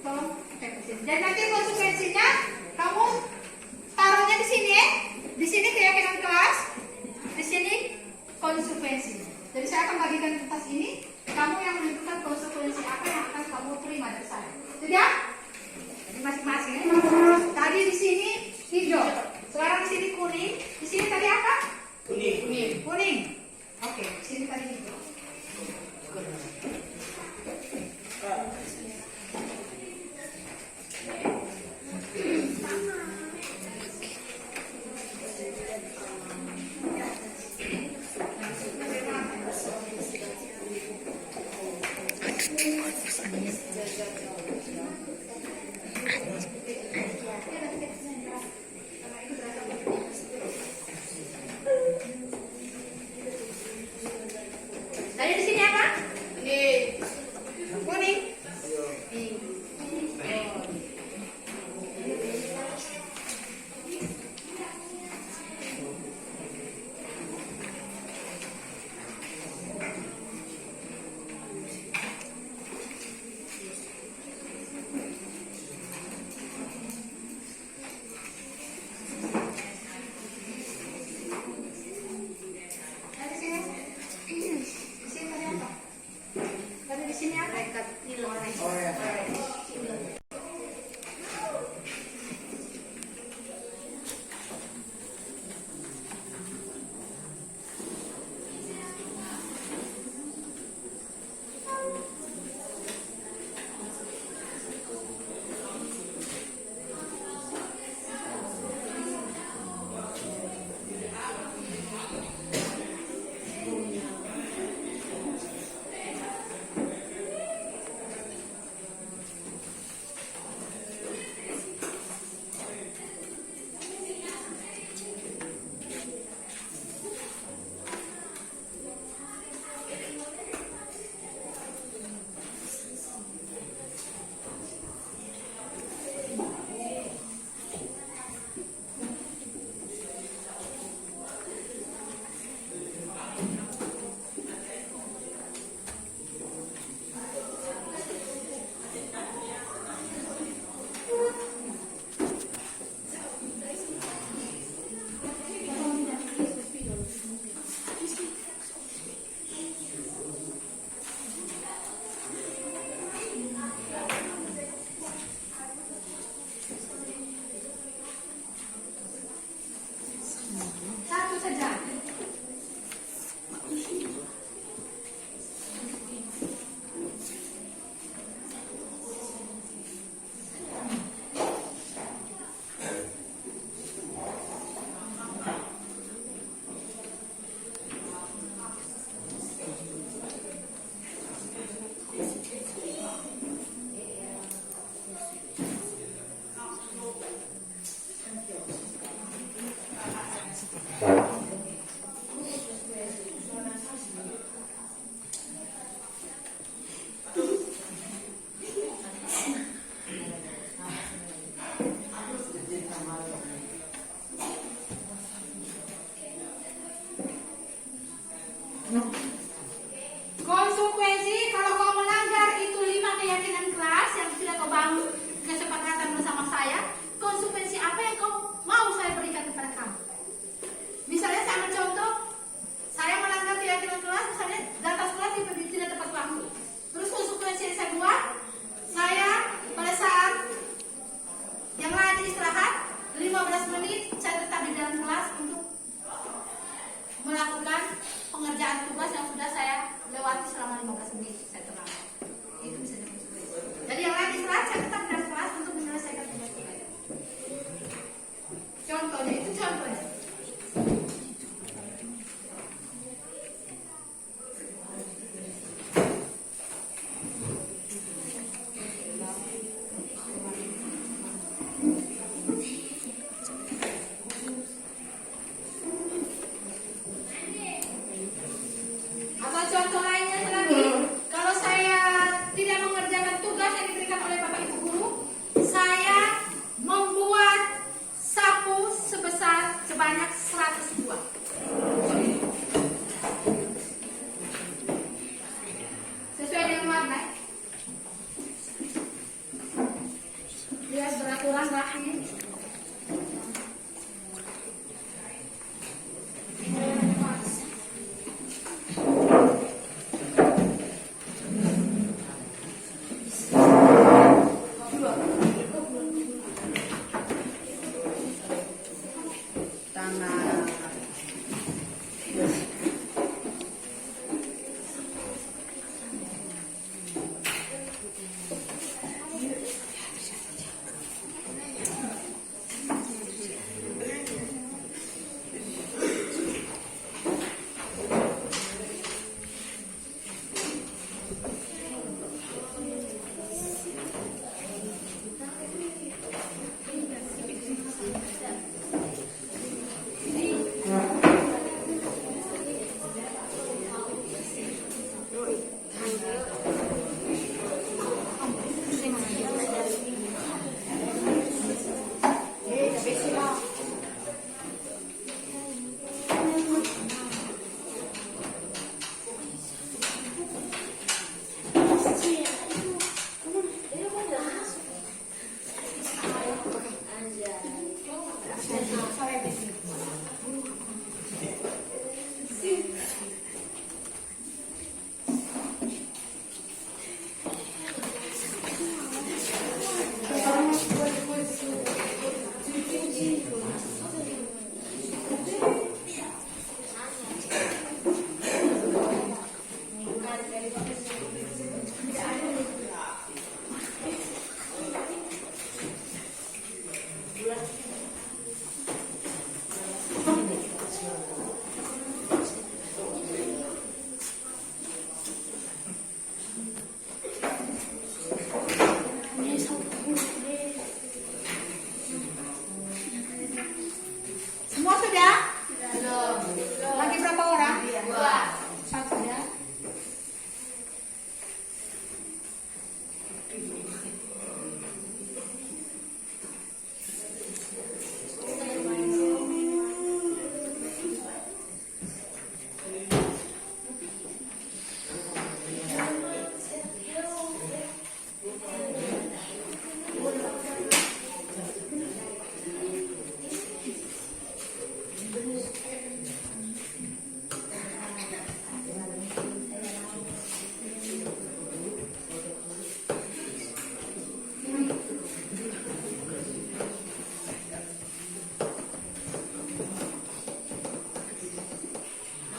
Tolong pepetin. Dan nanti konsekuensinya kamu taruhnya di sini ya. Di sini keyakinan kelas. Di sini konsekuensi. Jadi saya akan bagikan kertas ini. Kamu yang menentukan konsekuensi apa yang akan kamu terima dari saya. Sudah? Jadi masing-masing ya. Tadi di sini hijau. Sekarang di sini kuning. Di sini tadi apa? Kuning. Kuning. Oke, di sini tadi hijau. Tadi di sini apa? Kuning. Di sini apa? Bismillahirrahmanirrahim. Semua sudah? Belum. Lagi berapa orang? 2. Satu ya.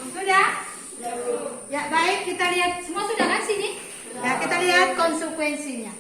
Sudah? Ya baik, kita lihat semua sudah kan sini? Ya kita lihat konsekuensinya.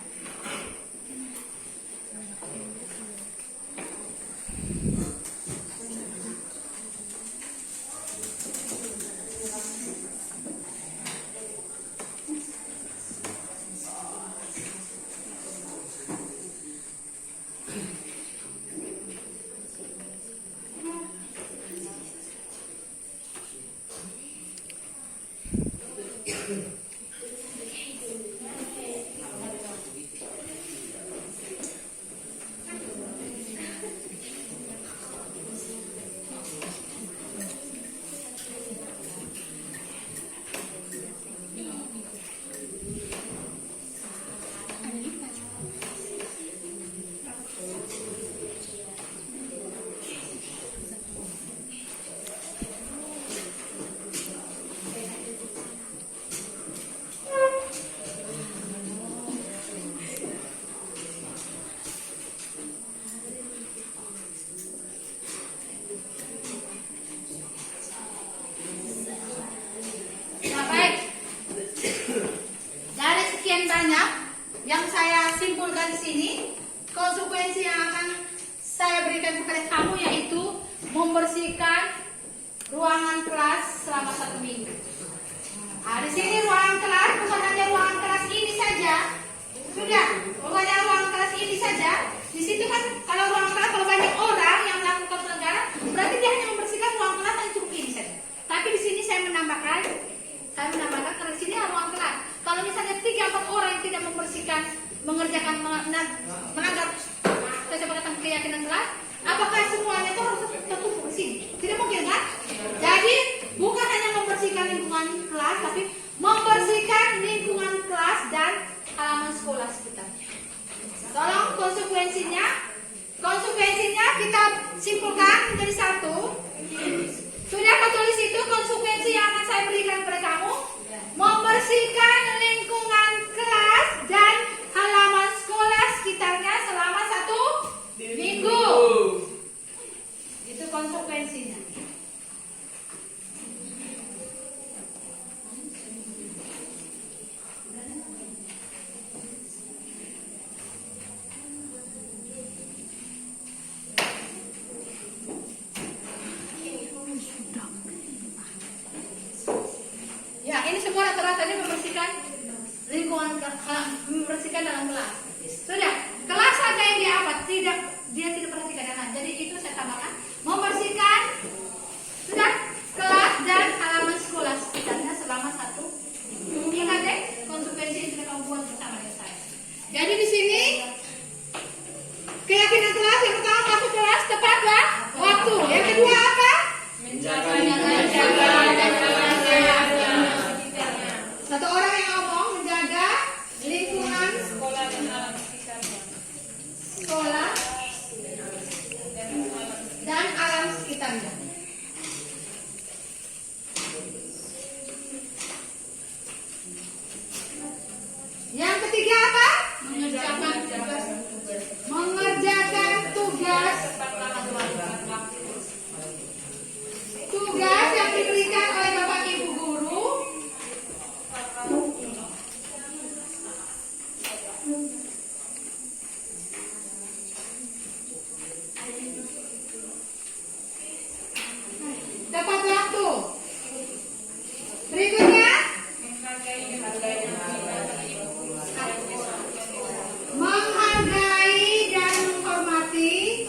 Banyak yang saya simpulkan di sini, konsekuensi yang akan saya berikan kepada kamu yaitu membersihkan ruangan kelas selama 1 minggu. Nah, di sini ruangan kelas bukan hanya ruangan kelas ini saja, sudah, bukan hanya ruangan kelas ini saja. Di situ kan kalau ruangan kelas kalau banyak orang yang melakukan pelanggaran, berarti dia hanya membersihkan ruangan kelas yang cukup ini saja. Tapi di sini saya menambahkan karena di sini ruangan kelas. Kalau misalnya 3-4 orang yang tidak membersihkan, mengerjakan melanggar kesepakatan keyakinan kelas, apakah semuanya itu harus tertumpuk di sini? Tidak mungkin kan? Jadi bukan hanya membersihkan lingkungan kelas, tapi membersihkan lingkungan kelas dan halaman sekolah sekitarnya. Tolong konsekuensinya kita simpulkan menjadi satu. Sudah kau tulis itu konsekuensi yang akan saya berikan kepada kamu? Membersihkan lingkungan kelas dan halaman sekolah sekitarnya selama 1 minggu. Itu konsekuensinya. Ya, ini semua rata-ratanya membersihkan lingkungan, membersihkan dalam kelas. Sudah, kelas ada yang dia apa? Dia tidak perhatikan anak. Jadi itu saya tambahkan membersihkan sudah kelas dan halaman sekolah sekitarnya selama 1 minggu. Ingat deh konsekuensi yang sudah kamu buat bersama dengan saya. Jadi di sini keyakinan kelas yang pertama masuk kelas tepat waktu. Yang kedua apa? Menjaga satu orang yang ngomong menjaga lingkungan sekolah dan alam sekitarnya. Yang ketiga apa? Mengerjakan tugas yang diberikan oleh Bapak Ibu guru. Tepat waktu. Berikutnya menghargai dan menghormati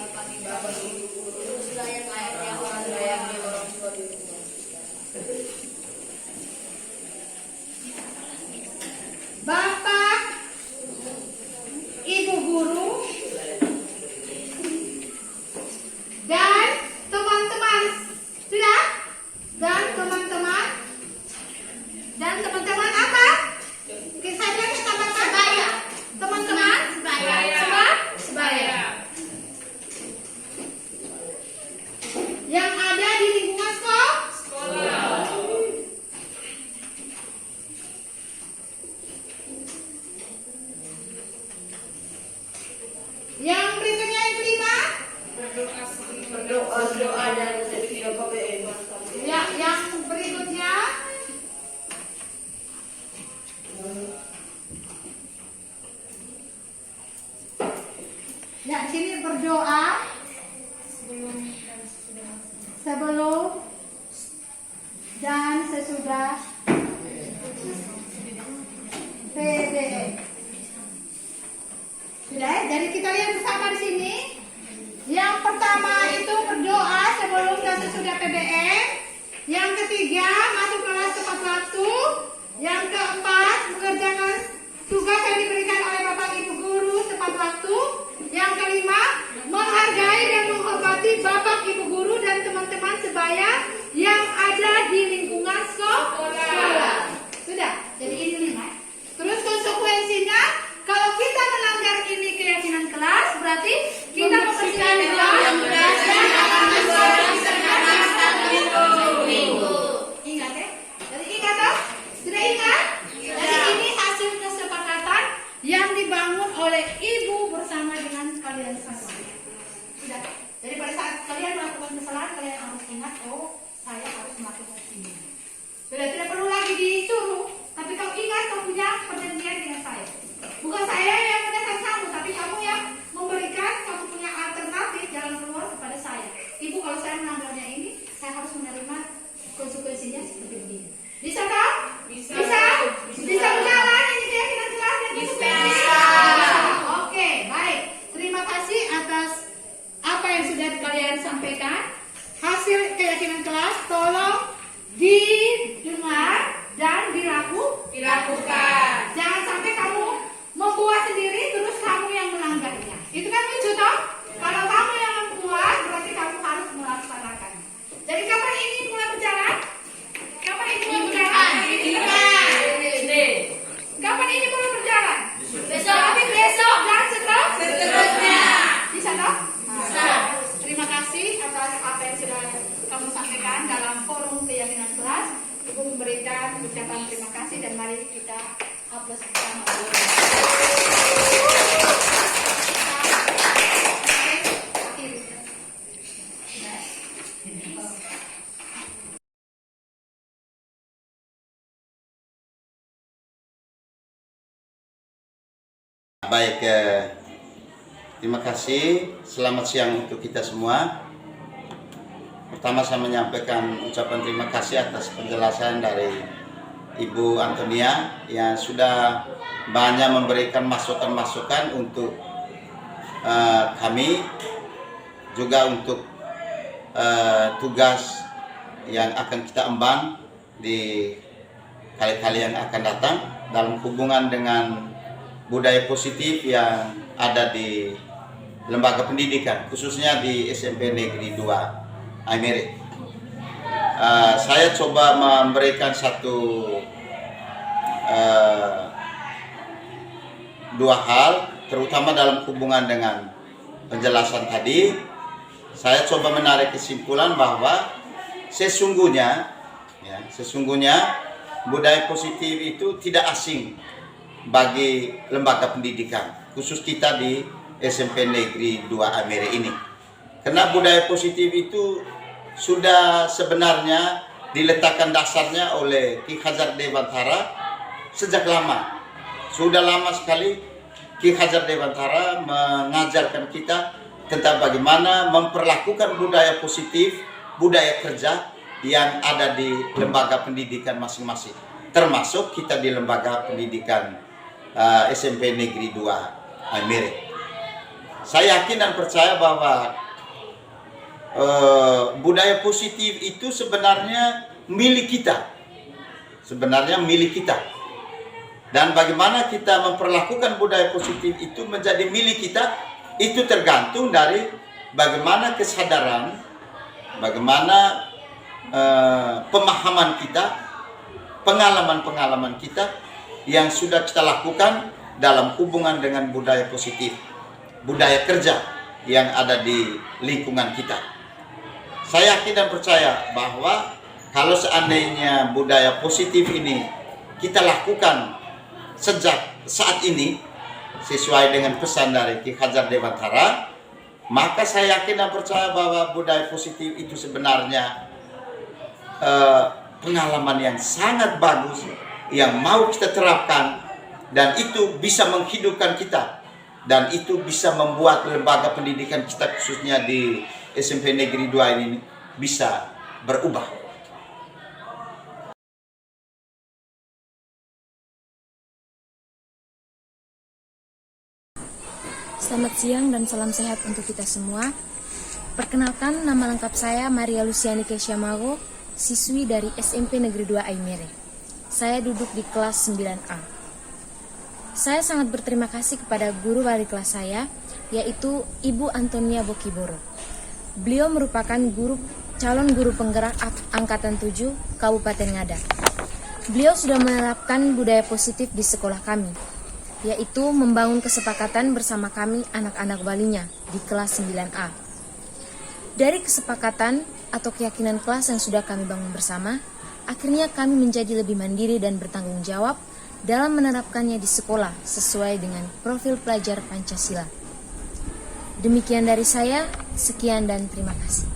Bapak Ibu guru dan teman-teman. Sudah? Dan teman-teman apa? Saya bilang tambahkan sebaya. Teman-teman sebaya. Yang ada di lingkungan sekolah. Yang berikutnya yang kelima. Berdoa dan ya, yang berikutnya ya, sini berdoa sebelum dan sesudah PDE. Sudah, jadi kita lihat bersama di sini. Yang pertama itu berdoa sebelum dan sesudah PBM. Yang ketiga masuk kelas tepat waktu. Yang keempat mengerjakan tugas yang diberikan oleh Bapak Ibu guru tepat waktu. Yang kelima menghargai dan menghormati Bapak Ibu guru dan teman-teman sebaya yang ada di lingkungan sekolah. Sudah, jadi ini 5. Terus konsekuensinya kalau kita melanggar ini keyakinan kelas berarti kita membersihkan kelas dan halaman sekolah selama 1 minggu. Ingat ya? Jadi ingat toh? Sudah ingat? Jadi ini hasil kesepakatan yang dibangun oleh ibu bersama dengan kalian semua. Sudah. Jadi pada saat kalian melakukan kesalahan kalian harus ingat, oh saya harus melakukan ini. Sudah, tidak perlu lagi disuruh, tapi kau ingat kau punya perjanjian dengan saya. Bukan saya yang menekan kamu, tapi kamu yang memberikan, kamu punya alternatif jalan keluar kepada saya. Ibu, kalau saya melanggarnya ini, saya harus menerima konsekuensinya seperti ini. Bisa tak? Bisa berjalan ini keyakinan kelas dan konsekuensinya? Oke, baik. Terima kasih atas apa yang sudah kalian sampaikan. Hasil keyakinan kelas tolong didengar dan dilakukan. Jangan sampai kamu membuat sendiri terus kamu yang melanggarnya. Itu kan lucu toh? Kalau kamu yang membuat berarti kamu harus melaksanakan. Jadi kapan ini mulai berjalan? Kapan ini mulai berjalan? Kapan ini mulai berjalan? Besok dan seterusnya. Bisa toh? Bisa. Baik, terima kasih. Selamat siang untuk kita semua. Pertama saya menyampaikan ucapan terima kasih atas penjelasan dari Ibu Antonia yang sudah banyak memberikan masukan-masukan untuk kami, juga untuk tugas yang akan kita emban di kali-kali yang akan datang dalam hubungan dengan budaya positif yang ada di lembaga pendidikan, khususnya di SMP Negeri 2 Aimere. Saya coba memberikan dua hal, terutama dalam hubungan dengan penjelasan tadi. Saya coba menarik kesimpulan bahwa sesungguhnya budaya positif itu tidak asing bagi lembaga pendidikan, khusus kita di SMP Negeri 2 Aimere ini. Karena budaya positif itu sudah sebenarnya diletakkan dasarnya oleh Ki Hajar Dewantara sejak lama. Sudah lama sekali Ki Hajar Dewantara mengajarkan kita tentang bagaimana memperlakukan budaya positif, budaya kerja yang ada di lembaga pendidikan masing-masing. Termasuk kita di lembaga pendidikan SMP Negeri 2 Aimere. Saya yakin dan percaya bahwa budaya positif itu sebenarnya milik kita. Dan bagaimana kita memperlakukan budaya positif itu menjadi milik kita, itu tergantung dari bagaimana kesadaran, bagaimana pemahaman kita, pengalaman-pengalaman kita yang sudah kita lakukan dalam hubungan dengan budaya positif, budaya kerja yang ada di lingkungan kita. Saya yakin dan percaya bahwa kalau seandainya budaya positif ini kita lakukan sejak saat ini sesuai dengan pesan dari Ki Hajar Dewantara, maka saya yakin dan percaya bahwa budaya positif itu sebenarnya pengalaman yang sangat bagus yang mau kita terapkan, dan itu bisa menghidupkan kita, dan itu bisa membuat lembaga pendidikan kita khususnya di SMP Negeri 2 ini bisa berubah. Selamat siang dan salam sehat untuk kita semua. Perkenalkan, nama lengkap saya Maria Luciani Kesyamago, siswi dari SMP Negeri 2 Aimere. Saya duduk di kelas 9A. Saya sangat berterima kasih kepada guru wali kelas saya, yaitu Ibu Antonia Bokiboro. Beliau merupakan calon guru penggerak Angkatan 7 Kabupaten Ngada. Beliau sudah menerapkan budaya positif di sekolah kami, yaitu membangun kesepakatan bersama kami anak-anak walinya di kelas 9A. Dari kesepakatan atau keyakinan kelas yang sudah kami bangun bersama, akhirnya kami menjadi lebih mandiri dan bertanggung jawab dalam menerapkannya di sekolah sesuai dengan profil pelajar Pancasila. Demikian dari saya, sekian dan terima kasih.